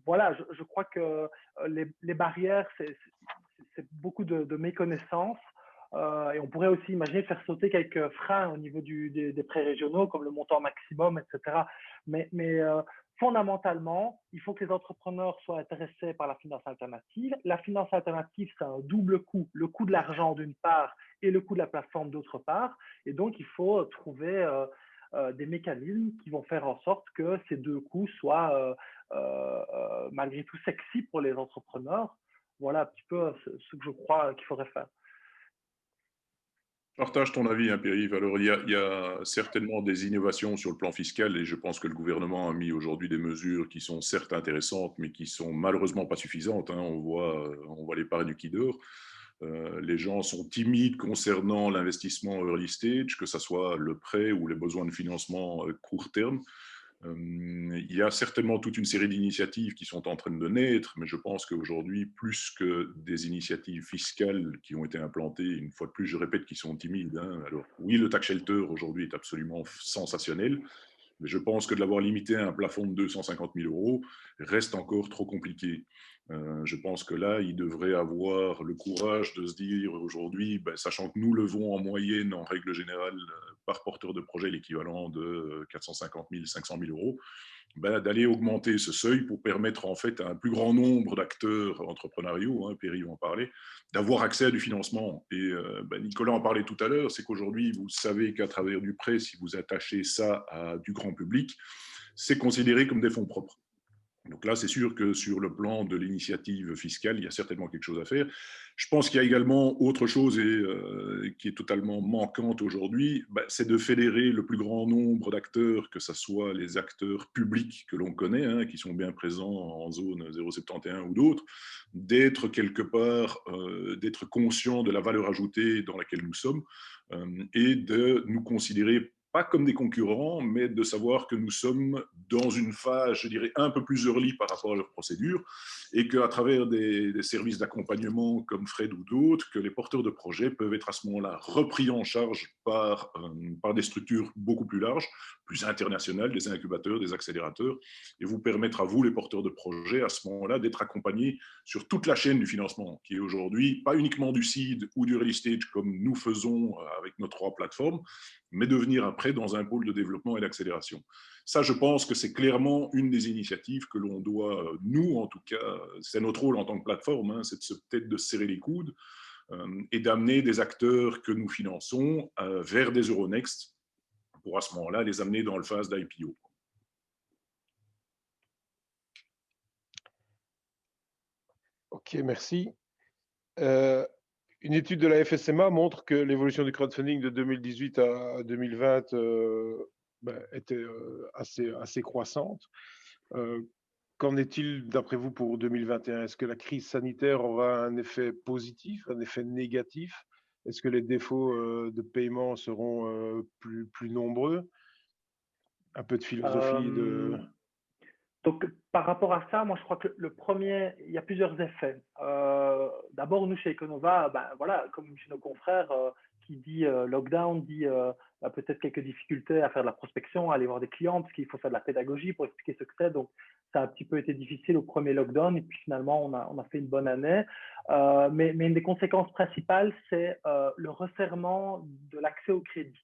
Voilà, je crois que les barrières, c'est beaucoup de méconnaissance. Et on pourrait aussi imaginer faire sauter quelques freins au niveau des prêts régionaux, comme le montant maximum, etc. Mais fondamentalement, il faut que les entrepreneurs soient intéressés par la finance alternative. La finance alternative, c'est un double coût, le coût de l'argent d'une part et le coût de la plateforme d'autre part. Et donc, il faut trouver des mécanismes qui vont faire en sorte que ces deux coûts soient malgré tout sexy pour les entrepreneurs. Voilà un petit peu ce que je crois qu'il faudrait faire. Je partage ton avis, hein, Pierre-Yves. Alors, il y a certainement des innovations sur le plan fiscal et je pense que le gouvernement a mis aujourd'hui des mesures qui sont certes intéressantes, mais qui sont malheureusement pas suffisantes, hein. On voit l'épargne qui dort. Les gens sont timides concernant l'investissement early stage, que ce soit le prêt ou les besoins de financement court terme. Il y a certainement toute une série d'initiatives qui sont en train de naître, mais je pense qu'aujourd'hui, plus que des initiatives fiscales qui ont été implantées, une fois de plus, je répète, qui sont timides, hein. Alors oui, le tax shelter aujourd'hui est absolument sensationnel, mais je pense que de l'avoir limité à un plafond de 250 000 € reste encore trop compliqué. Je pense que là, il devrait avoir le courage de se dire aujourd'hui, sachant que nous levons en moyenne, en règle générale, par porteur de projet, l'équivalent de 450 000, 500 000 €, d'aller augmenter ce seuil pour permettre en fait à un plus grand nombre d'acteurs entrepreneuriaux, hein, Pierre-Yves en parlait, d'avoir accès à du financement. Et Nicolas en parlait tout à l'heure, c'est qu'aujourd'hui, vous savez qu'à travers du prêt, si vous attachez ça à du grand public, c'est considéré comme des fonds propres. Donc là, c'est sûr que sur le plan de l'initiative fiscale, il y a certainement quelque chose à faire. Je pense qu'il y a également autre chose qui est totalement manquante aujourd'hui, c'est de fédérer le plus grand nombre d'acteurs, que ce soit les acteurs publics que l'on connaît, hein, qui sont bien présents en zone 071 ou d'autres, d'être quelque part, d'être conscients de la valeur ajoutée dans laquelle nous sommes et de nous considérer pas comme des concurrents, mais de savoir que nous sommes dans une phase, je dirais, un peu plus early par rapport à leur procédure, et qu'à travers des services d'accompagnement comme Fred ou d'autres, que les porteurs de projets peuvent être à ce moment-là repris en charge par des structures beaucoup plus larges, plus internationales, des incubateurs, des accélérateurs, et vous permettre à vous, les porteurs de projets, à ce moment-là, d'être accompagnés sur toute la chaîne du financement, qui est aujourd'hui pas uniquement du seed ou du early stage comme nous faisons avec nos 3 plateformes, mais de venir après dans un pôle de développement et d'accélération. Ça, je pense que c'est clairement une des initiatives que l'on doit, nous en tout cas, c'est notre rôle en tant que plateforme, hein, c'est peut-être de serrer les coudes et d'amener des acteurs que nous finançons vers des Euronext pour à ce moment-là les amener dans le phase d'IPO. Ok, merci. Une étude de la FSMA montre que l'évolution du crowdfunding de 2018 à 2020 était assez croissante. Qu'en est-il d'après vous pour 2021? Est-ce que la crise sanitaire aura un effet positif, un effet négatif? Est-ce que les défauts de paiement seront plus nombreux? Un peu de philosophie de... Donc, par rapport à ça, moi, je crois que le premier, il y a plusieurs effets. D'abord, nous, chez Econova, voilà, comme chez nos confrères, qui dit lockdown, dit peut-être quelques difficultés à faire de la prospection, à aller voir des clients, parce qu'il faut faire de la pédagogie pour expliquer ce que c'est. Donc, ça a un petit peu été difficile au premier lockdown, et puis finalement, on a fait une bonne année. Mais une des conséquences principales, c'est le resserrement de l'accès au crédit.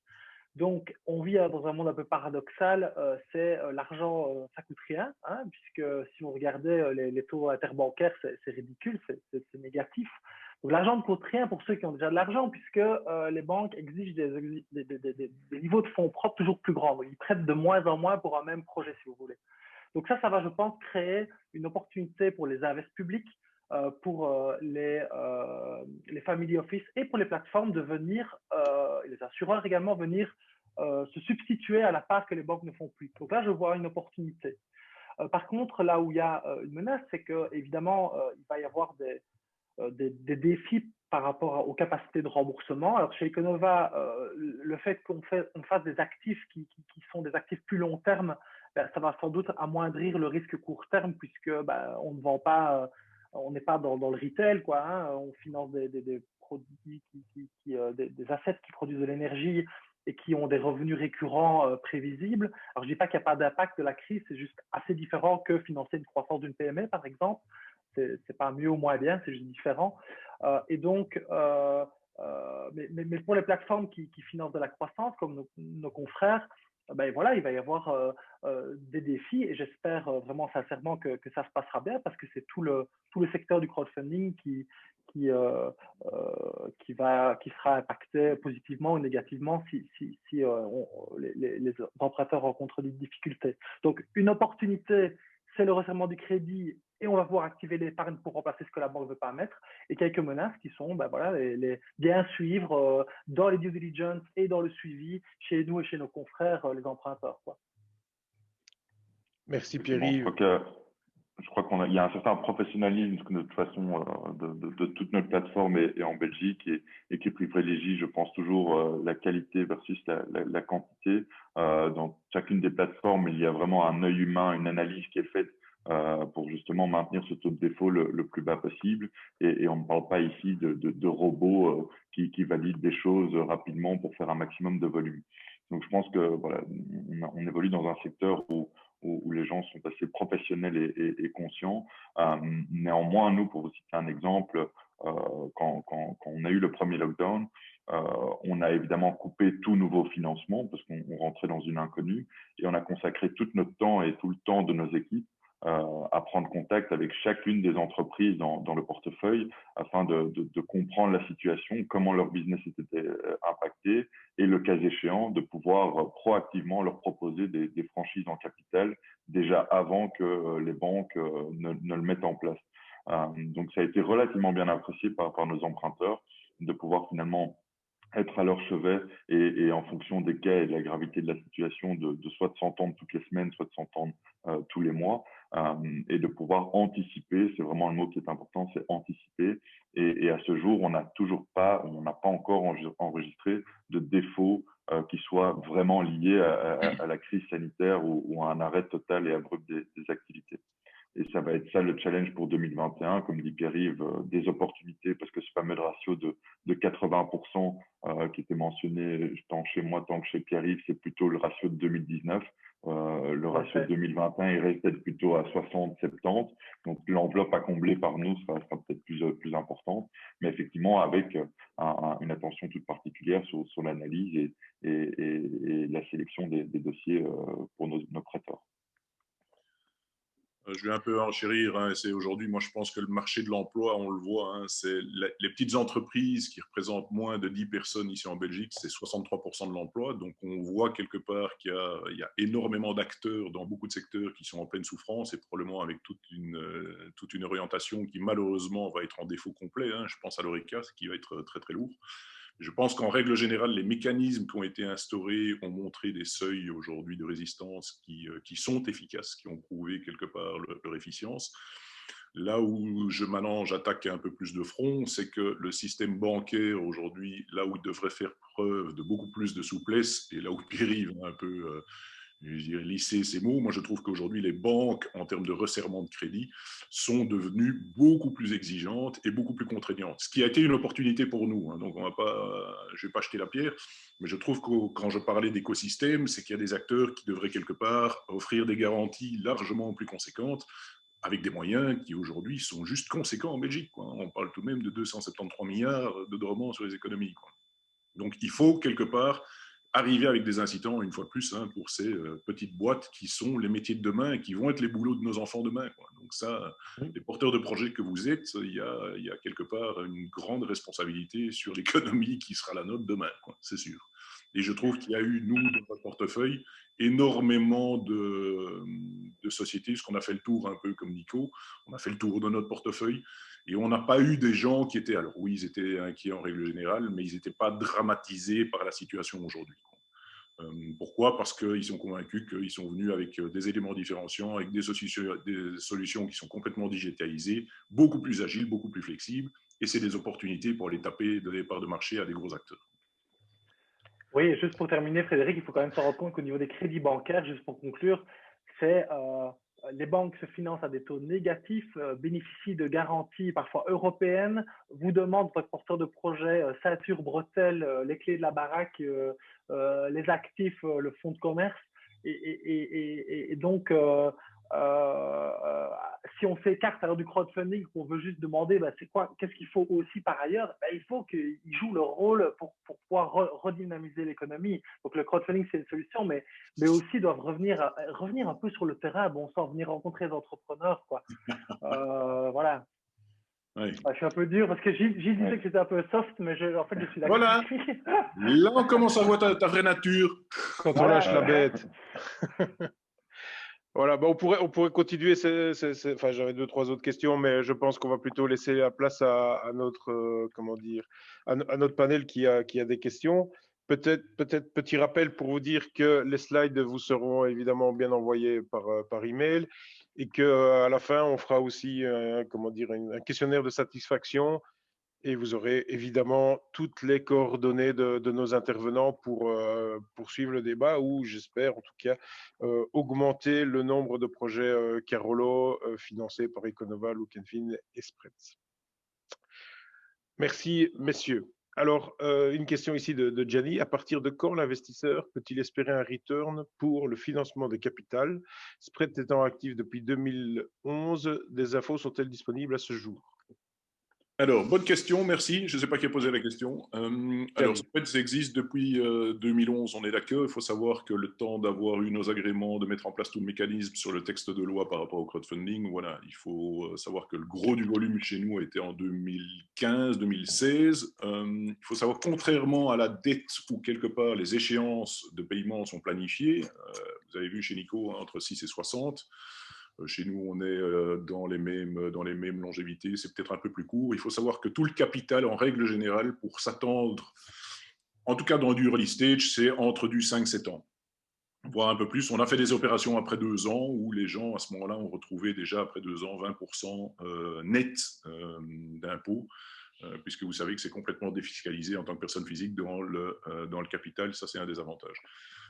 Donc, on vit dans un monde un peu paradoxal. C'est l'argent, ça coûte rien, hein, puisque si vous regardez les taux interbancaires, c'est ridicule, c'est négatif. Donc, l'argent ne coûte rien pour ceux qui ont déjà de l'argent, puisque les banques exigent des niveaux de fonds propres toujours plus grands. Donc, ils prêtent de moins en moins pour un même projet, si vous voulez. Donc ça va, je pense, créer une opportunité pour les investissements publics, pour les family office et pour les plateformes de venir, et les assureurs également, venir se substituer à la part que les banques ne font plus. Donc là, je vois une opportunité. Par contre, là où il y a une menace, c'est qu'évidemment, il va y avoir des défis par rapport aux capacités de remboursement. Alors chez Econova, le fait qu'on fasse des actifs qui sont des actifs plus long terme, ça va sans doute amoindrir le risque court terme, puisque on ne vend pas, on n'est pas dans le retail, quoi, hein, on finance des produits, des assets qui produisent de l'énergie et qui ont des revenus récurrents prévisibles. Alors je ne dis pas qu'il n'y a pas d'impact de la crise, c'est juste assez différent que financer une croissance d'une PME, par exemple. C'est pas mieux ou moins bien, c'est juste différent. Et donc, mais pour les plateformes qui financent de la croissance, comme nos confrères, ben voilà, il va y avoir des défis et j'espère vraiment sincèrement que ça se passera bien parce que c'est tout le secteur du crowdfunding qui, qui sera impacté positivement ou négativement si les emprunteurs rencontrent des difficultés. Donc, une opportunité, c'est le resserrement du crédit et on va pouvoir activer l'épargne pour remplacer ce que la banque ne veut pas mettre. Et quelques menaces qui sont ben voilà, bien suivre dans les due diligence et dans le suivi chez nous et chez nos confrères, les emprunteurs, quoi. Merci Effectivement, Pierre-Yves. je crois qu'il y a un certain professionnalisme de toute façon de toute notre plateforme et en Belgique et qui privilégie, je pense, toujours la qualité versus la quantité. Dans chacune des plateformes, il y a vraiment un œil humain, une analyse qui est faite pour justement maintenir ce taux de défaut le plus bas possible. Et on ne parle pas ici de robots qui valident des choses rapidement pour faire un maximum de volume. Donc je pense que voilà, on évolue dans un secteur où les gens sont assez professionnels et conscients. Néanmoins, nous, pour vous citer un exemple, quand on a eu le premier lockdown, on a évidemment coupé tout nouveau financement parce qu'on rentrait dans une inconnue et on a consacré tout notre temps et tout le temps de nos équipes à prendre contact avec chacune des entreprises dans le portefeuille afin de comprendre la situation, comment leur business était impacté et le cas échéant de pouvoir proactivement leur proposer des franchises en capital déjà avant que les banques ne le mettent en place. Donc ça a été relativement bien apprécié par nos emprunteurs de pouvoir finalement être à leur chevet et en fonction des cas et de la gravité de la situation, de soit de s'entendre toutes les semaines, soit de s'entendre tous les mois, et de pouvoir anticiper, c'est vraiment le mot qui est important, c'est anticiper. Et à ce jour, on n'a pas encore enregistré de défauts qui soient vraiment liés à la crise sanitaire ou à un arrêt total et abrupt des activités. Et ça va être ça le challenge pour 2021, comme dit Pierre-Yves, des opportunités, parce que ce fameux ratio de 80% qui était mentionné tant chez moi, tant que chez Pierre-Yves, c'est plutôt le ratio de 2019. Le ratio de 2021, il reste peut-être plutôt à 60-70. Donc l'enveloppe à combler par nous sera peut-être plus importante. Mais effectivement, avec une attention toute particulière sur l'analyse et la sélection des dossiers pour nos prêteurs. Je vais un peu enchérir. Hein, c'est aujourd'hui, moi, je pense que le marché de l'emploi, on le voit, hein, c'est les petites entreprises qui représentent moins de 10 personnes ici en Belgique, c'est 63% de l'emploi. Donc, on voit quelque part qu'il y a énormément d'acteurs dans beaucoup de secteurs qui sont en pleine souffrance et probablement avec toute une orientation qui, malheureusement, va être en défaut complet. Hein. Je pense à l'Horeca, ce qui va être très, très lourd. Je pense qu'en règle générale, les mécanismes qui ont été instaurés ont montré des seuils aujourd'hui de résistance qui sont efficaces, qui ont prouvé quelque part leur efficience. Là où maintenant j'attaque un peu plus de front, c'est que le système bancaire aujourd'hui, là où il devrait faire preuve de beaucoup plus de souplesse, et là où Pierre-Yves a un peu je dirais, lisser ces mots. Moi, je trouve qu'aujourd'hui, les banques, en termes de resserrement de crédit, sont devenues beaucoup plus exigeantes et beaucoup plus contraignantes. Ce qui a été une opportunité pour nous. Hein. Donc, je ne vais pas jeter la pierre, mais je trouve que quand je parlais d'écosystème, c'est qu'il y a des acteurs qui devraient quelque part offrir des garanties largement plus conséquentes avec des moyens qui aujourd'hui sont juste conséquents en Belgique. Quoi. On parle tout de même de 273 milliards de droits sur les économies. Quoi. Donc, il faut quelque part arriver avec des incitants, une fois de plus, hein, pour ces petites boîtes qui sont les métiers de demain et qui vont être les boulots de nos enfants demain. Quoi. Donc ça, les porteurs de projets que vous êtes, il y a quelque part une grande responsabilité sur l'économie qui sera la nôtre demain, c'est sûr. Et je trouve qu'il y a eu, nous, dans notre portefeuille, énormément de sociétés, parce qu'on a fait le tour un peu comme Nico, on a fait le tour de notre portefeuille, et on n'a pas eu des gens qui étaient, alors oui, ils étaient inquiets en règle générale, mais ils n'étaient pas dramatisés par la situation aujourd'hui. Pourquoi ? Parce qu'ils sont convaincus qu'ils sont venus avec des éléments différenciants, avec des solutions qui sont complètement digitalisées, beaucoup plus agiles, beaucoup plus flexibles, et c'est des opportunités pour aller taper des parts de marché à des gros acteurs. Oui, juste pour terminer, Frédéric, il faut quand même se rendre compte qu'au niveau des crédits bancaires, juste pour conclure, c'est les banques se financent à des taux négatifs, bénéficient de garanties parfois européennes, vous demandent, votre porteur de projet, ceinture, bretelles, les clés de la baraque, les actifs, le fonds de commerce. Et donc, si on s'écarte alors du crowdfunding, qu'on veut juste demander c'est quoi, qu'est-ce qu'il faut aussi par ailleurs, il faut qu'ils jouent leur rôle pour pouvoir redynamiser l'économie. Donc le crowdfunding, c'est une solution, mais aussi doivent revenir un peu sur le terrain, bon sang, venir rencontrer les entrepreneurs, quoi. Voilà. Oui. Je suis un peu dur parce que Gilles disait que j'étais un peu soft, mais en fait, je suis d'accord. Voilà. Là, on commence à voir ta vraie nature. Quand on lâche la bête. Voilà, on pourrait continuer. Enfin, j'avais 2-3 autres questions, mais je pense qu'on va plutôt laisser la place à notre, comment dire, à notre panel qui a des questions. Peut-être petit rappel pour vous dire que les slides vous seront évidemment bien envoyés par email et que à la fin on fera aussi comment dire un questionnaire de satisfaction. Et vous aurez évidemment toutes les coordonnées de nos intervenants pour poursuivre le débat ou, j'espère en tout cas, augmenter le nombre de projets Carolo financés par Econova, Look and Feel et Spreads. Merci, messieurs. Alors, une question ici de Gianni. À partir de quand l'investisseur peut-il espérer un return pour le financement de capital? Spreads étant actif depuis 2011, des infos sont-elles disponibles à ce jour? Alors, bonne question, merci. Je ne sais pas qui a posé la question. Alors, Spreads existe depuis 2011, on est d'accord. Il faut savoir que le temps d'avoir eu nos agréments, de mettre en place tout le mécanisme sur le texte de loi par rapport au crowdfunding, voilà, il faut savoir que le gros du volume chez nous a été en 2015-2016. Il faut savoir, contrairement à la dette où quelque part les échéances de paiement sont planifiées, vous avez vu chez Nico, entre 6 et 60. Chez nous, on est dans les mêmes longévités, c'est peut-être un peu plus court. Il faut savoir que tout le capital, en règle générale, pour s'attendre, en tout cas dans du early stage, c'est entre du 5-7 ans, voire un peu plus. On a fait des opérations après 2 ans où les gens, à ce moment-là, ont retrouvé déjà après 2 ans 20% net d'impôts, puisque vous savez que c'est complètement défiscalisé en tant que personne physique dans le capital. Ça, c'est un des avantages.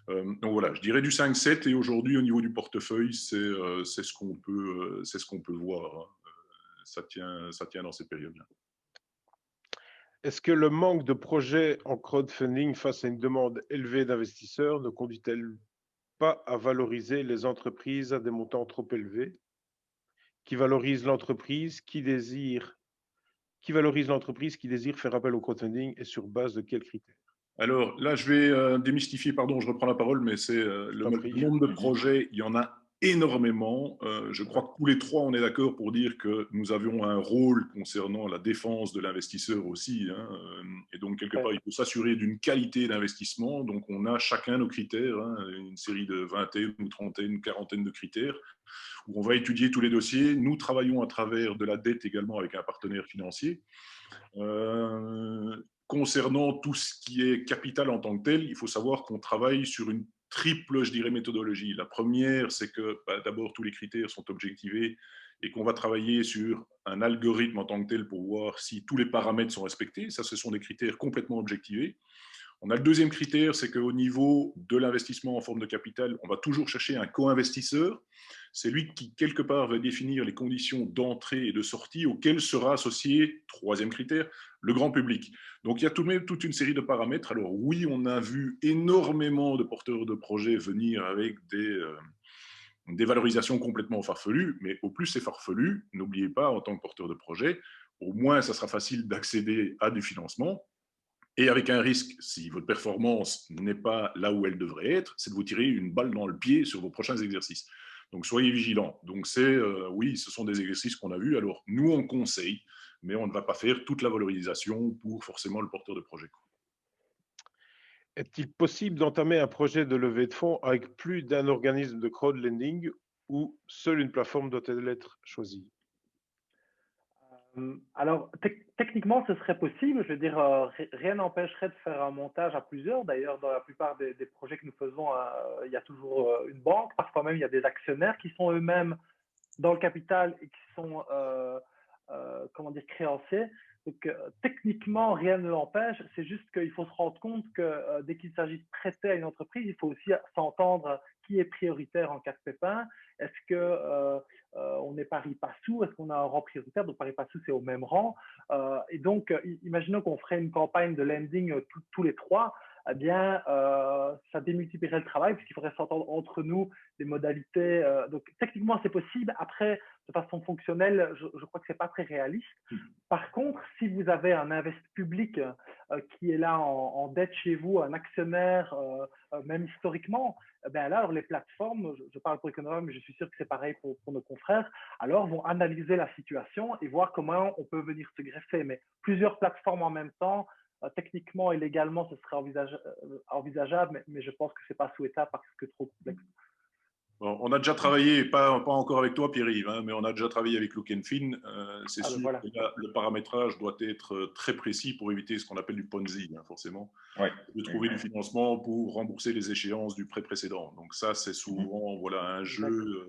Donc voilà, je dirais du 5-7 et aujourd'hui au niveau du portefeuille, c'est ce qu'on peut voir. Ça tient dans ces périodes-là. Est-ce que le manque de projets en crowdfunding face à une demande élevée d'investisseurs ne conduit-elle pas à valoriser les entreprises à des montants trop élevés? Qui valorise l'entreprise qui désire faire appel au crowdfunding et sur base de quels critères? Alors là, je vais démystifier, pardon, je reprends la parole, mais c'est le nombre de projets, il y en a énormément. Je crois que tous les trois, on est d'accord pour dire que nous avions un rôle concernant la défense de l'investisseur aussi. Hein, et donc, quelque part, il faut s'assurer d'une qualité d'investissement. Donc, on a chacun nos critères, hein, une série de vingtaine ou trentaine, quarantaine de critères, où on va étudier tous les dossiers. Nous travaillons à travers de la dette également avec un partenaire financier. Concernant tout ce qui est capital en tant que tel, il faut savoir qu'on travaille sur une triple, je dirais, méthodologie. La première, c'est que d'abord, tous les critères sont objectivés et qu'on va travailler sur un algorithme en tant que tel pour voir si tous les paramètres sont respectés. Ça, ce sont des critères complètement objectivés. On a le deuxième critère, c'est qu'au niveau de l'investissement en forme de capital, on va toujours chercher un co-investisseur. C'est lui qui, quelque part, va définir les conditions d'entrée et de sortie auxquelles sera associé, troisième critère, le grand public. Donc, il y a tout de même toute une série de paramètres. Alors oui, on a vu énormément de porteurs de projets venir avec des valorisations complètement farfelues, mais au plus c'est farfelu, n'oubliez pas, en tant que porteur de projet, au moins, ça sera facile d'accéder à du financement. Et avec un risque, si votre performance n'est pas là où elle devrait être, c'est de vous tirer une balle dans le pied sur vos prochains exercices. Donc, soyez vigilants. Donc, oui, ce sont des exercices qu'on a vus. Alors, nous, on conseille, mais on ne va pas faire toute la valorisation pour forcément le porteur de projet. Est-il possible d'entamer un projet de levée de fonds avec plus d'un organisme de crowdlending ou seule une plateforme doit-elle être choisie? Alors, techniquement, ce serait possible. Je veux dire, rien n'empêcherait de faire un montage à plusieurs. D'ailleurs, dans la plupart des projets que nous faisons, il y a toujours une banque. Parfois même, il y a des actionnaires qui sont eux-mêmes dans le capital et qui sont, comment dire, créanciers. Donc, techniquement, rien ne l'empêche. C'est juste qu'il faut se rendre compte que dès qu'il s'agit de prêter à une entreprise, il faut aussi s'entendre qui est prioritaire en cas de pépin. Est-ce que on est pari passou? Est-ce qu'on a un rang prioritaire? Donc, pari passou, c'est au même rang. Et donc, imaginons qu'on ferait une campagne de landing tous les trois. Eh bien, ça démultiplierait le travail puisqu'il faudrait s'entendre entre nous les modalités. Donc, techniquement, c'est possible. Après, de façon fonctionnelle, je crois que c'est pas très réaliste. Par contre, si vous avez un investisseur public qui est là en dette chez vous, un actionnaire, même historiquement, ben là, alors les plateformes, je parle pour Econova, mais je suis sûr que c'est pareil pour nos confrères, alors vont analyser la situation et voir comment on peut venir se greffer. Mais plusieurs plateformes en même temps, techniquement et légalement, ce serait envisageable, mais je pense que ce n'est pas souhaitable parce que trop complexe. Bon, on a déjà travaillé, pas encore avec toi, Pierre-Yves, hein, mais on a déjà travaillé avec Look & Fin. C'est sûr voilà. que là, le paramétrage doit être très précis pour éviter ce qu'on appelle du Ponzi, hein, forcément. Ouais. De trouver du financement pour rembourser les échéances du prêt précédent. Donc ça, c'est souvent voilà, un jeu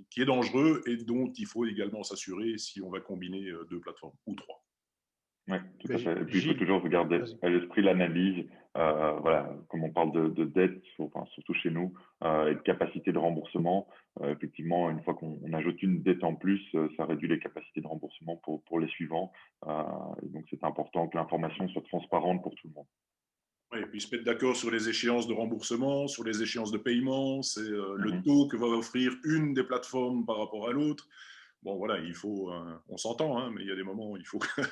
qui est dangereux et dont il faut également s'assurer si on va combiner deux plateformes ou trois. Oui, tout à fait. Et puis, il faut toujours regarder à l'esprit l'analyse. Voilà, comme on parle de dette, enfin, surtout chez nous, et de capacité de remboursement. Effectivement, une fois qu'on ajoute une dette en plus, ça réduit les capacités de remboursement pour les suivants. Et donc, c'est important que l'information soit transparente pour tout le monde. Oui, et puis se mettre d'accord sur les échéances de remboursement, sur les échéances de paiement, c'est le taux que va offrir une des plateformes par rapport à l'autre. Bon, voilà, il faut, on s'entend, hein, mais il y a des moments où il faut que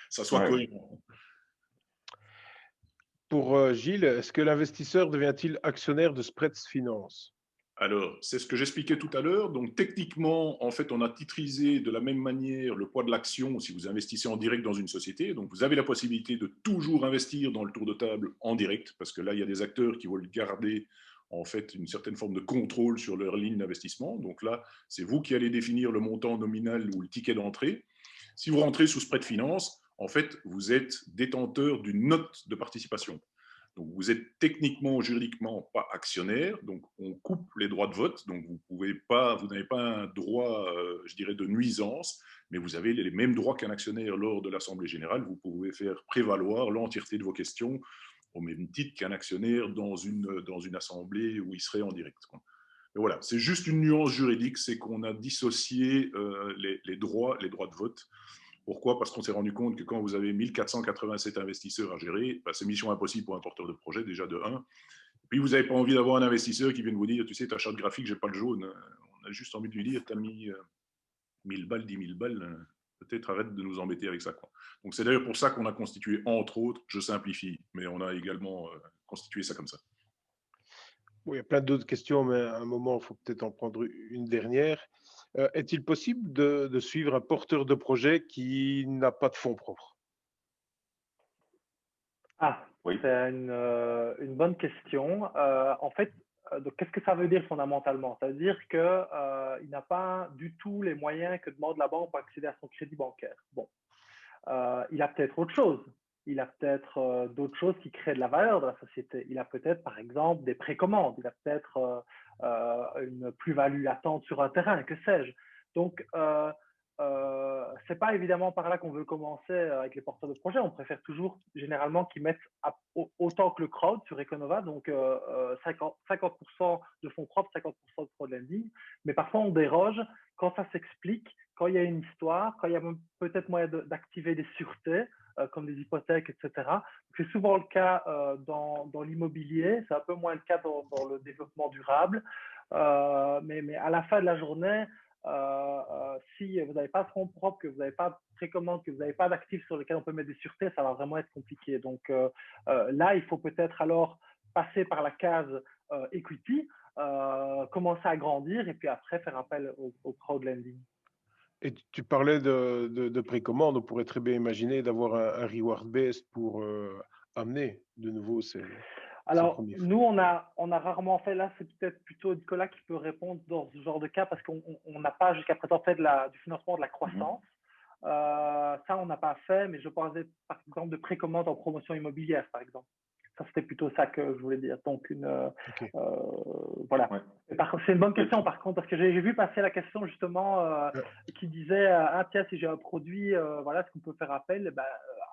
ça soit cohérent. Pour Gilles, est-ce que l'investisseur devient-il actionnaire de Spreads Finance? Alors, c'est ce que j'expliquais tout à l'heure. Donc, techniquement, en fait, on a titrisé de la même manière le poids de l'action si vous investissez en direct dans une société. Donc, vous avez la possibilité de toujours investir dans le tour de table en direct, parce que là, il y a des acteurs qui veulent garder en fait une certaine forme de contrôle sur leur ligne d'investissement. Donc là, c'est vous qui allez définir le montant nominal ou le ticket d'entrée. Si vous rentrez sous Spread Finance, en fait, vous êtes détenteur d'une note de participation. Donc, vous êtes techniquement, juridiquement pas actionnaire, donc on coupe les droits de vote, donc vous n'avez pas un droit, je dirais, de nuisance, mais vous avez les mêmes droits qu'un actionnaire lors de l'Assemblée générale. Vous pouvez faire prévaloir l'entièreté de vos questions au même titre qu'un actionnaire dans une assemblée où il serait en direct. Mais voilà, c'est juste une nuance juridique, c'est qu'on a dissocié les droits de vote. Pourquoi? Parce qu'on s'est rendu compte que quand vous avez 1487 investisseurs à gérer, c'est mission impossible pour un porteur de projet, déjà de 1. Puis vous n'avez pas envie d'avoir un investisseur qui vienne vous dire, tu sais, ta charte graphique, j'ai pas le jaune. On a juste envie de lui dire, tu as mis 1000 balles, 10 000 balles, peut-être arrête de nous embêter avec ça, quoi. Donc c'est d'ailleurs pour ça qu'on a constitué, entre autres, je simplifie, mais on a également constitué ça comme ça. Oui, il y a plein d'autres questions, mais à un moment, il faut peut-être en prendre une dernière. Est-il possible de suivre un porteur de projet qui n'a pas de fonds propres? Oui. C'est une bonne question. En fait, qu'est-ce que ça veut dire fondamentalement? Ça veut dire qu'il n'a pas du tout les moyens que demande la banque pour accéder à son crédit bancaire. Bon, il a peut-être autre chose. Il a peut-être d'autres choses qui créent de la valeur de la société. Il a peut-être, par exemple, des précommandes. Il a peut-être une plus-value latente sur un terrain, que sais-je. Donc, c'est pas évidemment par là qu'on veut commencer avec les porteurs de projet. On préfère toujours généralement qu'ils mettent autant que le crowd sur Econova, donc 50% de fonds propres, 50% de crowdlending. Mais parfois on déroge quand ça s'explique, quand il y a une histoire, quand il y a peut-être moyen d'activer des sûretés comme des hypothèques, etc. C'est souvent le cas dans l'immobilier, c'est un peu moins le cas dans le développement durable. Mais à la fin de la journée, si vous n'avez pas de fonds propres, que vous n'avez pas de précommande, que vous n'avez pas d'actifs sur lesquels on peut mettre des sûretés, ça va vraiment être compliqué. Donc là, il faut peut-être alors passer par la case equity, commencer à grandir et puis après faire appel au crowdlending. Et tu parlais de précommande, on pourrait très bien imaginer d'avoir un reward-based pour amener de nouveau ces Alors, nous, on a rarement fait, là, c'est peut-être plutôt Nicolas qui peut répondre dans ce genre de cas parce qu'on n'a pas jusqu'à présent fait du financement de la croissance. Ça, on n'a pas fait, mais je parlais par exemple de précommande en promotion immobilière, par exemple. Ça, c'était plutôt ça que je voulais dire. Donc, voilà. Ouais. C'est une bonne question, par contre, parce que j'ai vu passer la question, justement, qui disait ah, tiens, si j'ai un produit, voilà, est-ce qu'on peut faire appel?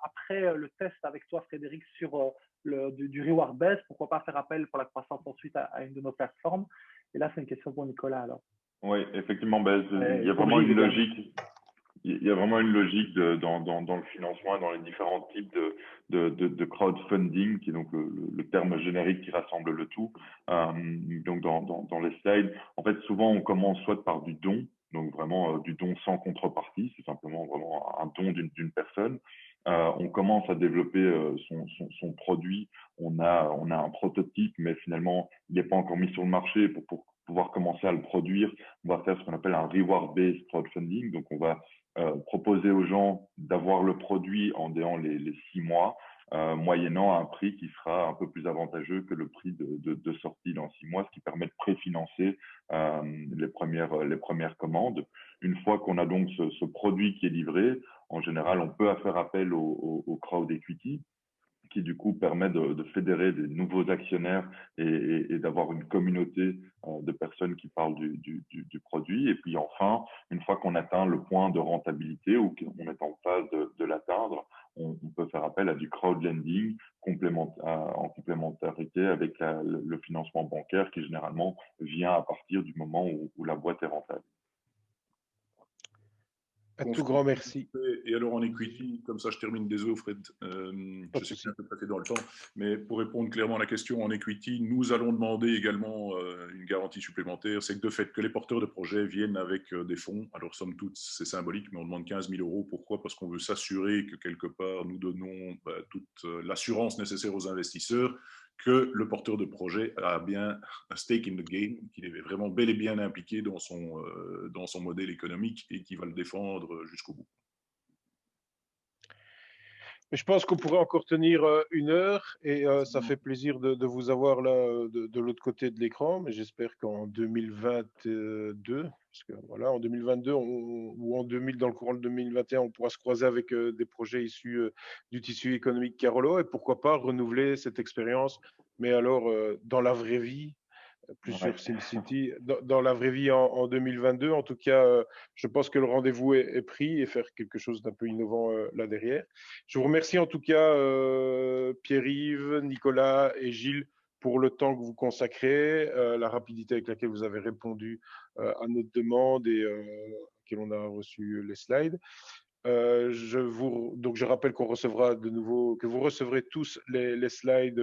Après le test avec toi, Frédéric, sur du reward base, pourquoi pas faire appel pour la croissance ensuite à une de nos plateformes? Et là, c'est une question pour Nicolas, alors. Oui, effectivement, ben, il y a pour vraiment Gilles une également. logique. Il y a vraiment une logique dans le financement et dans les différents types de crowdfunding, qui est donc le terme générique qui rassemble le tout. Donc, dans les slides, en fait, souvent, on commence soit par du don, donc vraiment du don sans contrepartie, c'est simplement vraiment un don d'une personne. On commence à développer son produit. On a un prototype, mais finalement, il n'est pas encore mis sur le marché. Pour pouvoir commencer à le produire, on va faire ce qu'on appelle un reward-based crowdfunding. Donc, on va proposer aux gens d'avoir le produit en déant les 6 mois, moyennant un prix qui sera un peu plus avantageux que le prix de sortie dans 6 mois, ce qui permet de préfinancer les premières commandes. Une fois qu'on a donc ce produit qui est livré, en général, on peut faire appel au crowd equity, qui du coup permet de fédérer des nouveaux actionnaires et d'avoir une communauté de personnes qui parlent du produit. Et puis enfin, une fois qu'on atteint le point de rentabilité ou qu'on est en phase de l'atteindre, on peut faire appel à du crowdlending en complémentarité avec le financement bancaire qui généralement vient à partir du moment où la boîte est rentable. Un tout grand merci. Et alors en equity, comme ça je termine, désolé Fred, je sais que c'est un peu passé dans le temps, mais pour répondre clairement à la question, en equity, nous allons demander également une garantie supplémentaire, c'est que de fait que les porteurs de projets viennent avec des fonds, alors somme toute c'est symbolique, mais on demande 15 000 €, pourquoi? Parce qu'on veut s'assurer que quelque part nous donnons toute l'assurance nécessaire aux investisseurs, que le porteur de projet a bien un stake in the game, qu'il est vraiment bel et bien impliqué dans son modèle économique et qui va le défendre jusqu'au bout. Mais je pense qu'on pourrait encore tenir 1 heure et ça fait plaisir de vous avoir là de l'autre côté de l'écran, mais j'espère qu'en 2022, parce que voilà, en 2022 ou en 2000, dans le courant de 2021, on pourra se croiser avec des projets issus du tissu économique Carolo et pourquoi pas renouveler cette expérience, mais alors dans la vraie vie, plus sur SimCity, dans la vraie vie en 2022. En tout cas, je pense que le rendez-vous est pris et faire quelque chose d'un peu innovant là derrière. Je vous remercie en tout cas, Pierre-Yves, Nicolas et Gilles, pour le temps que vous consacrez, la rapidité avec laquelle vous avez répondu à notre demande et auquel on a reçu les slides. Donc je rappelle qu'on recevra de nouveau, que vous recevrez tous les slides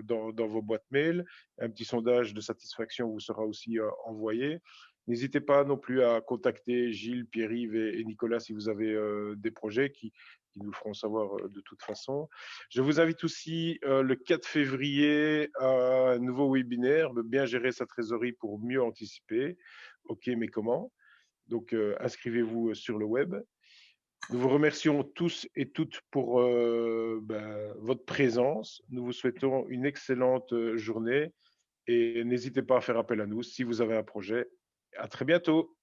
dans vos boîtes mail. Un petit sondage de satisfaction vous sera aussi envoyé. N'hésitez pas non plus à contacter Gilles, Pierre-Yves et Nicolas si vous avez des projets qui nous le feront savoir de toute façon. Je vous invite aussi le 4 février à un nouveau webinaire, bien gérer sa trésorerie pour mieux anticiper. OK, mais comment? Donc inscrivez-vous sur le web. Nous vous remercions tous et toutes pour votre présence. Nous vous souhaitons une excellente journée et n'hésitez pas à faire appel à nous si vous avez un projet. À très bientôt.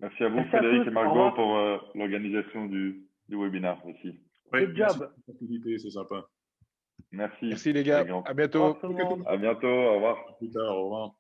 Merci à vous, Merci Frédéric à et tous. Au Margot, revoir. pour l'organisation du webinaire aussi. Oui, Good merci job. pour l'opportunité, c'est sympa. Merci. Merci les gars. À Au bientôt. revoir tout le monde. À bientôt. Au revoir. À plus tard, au revoir.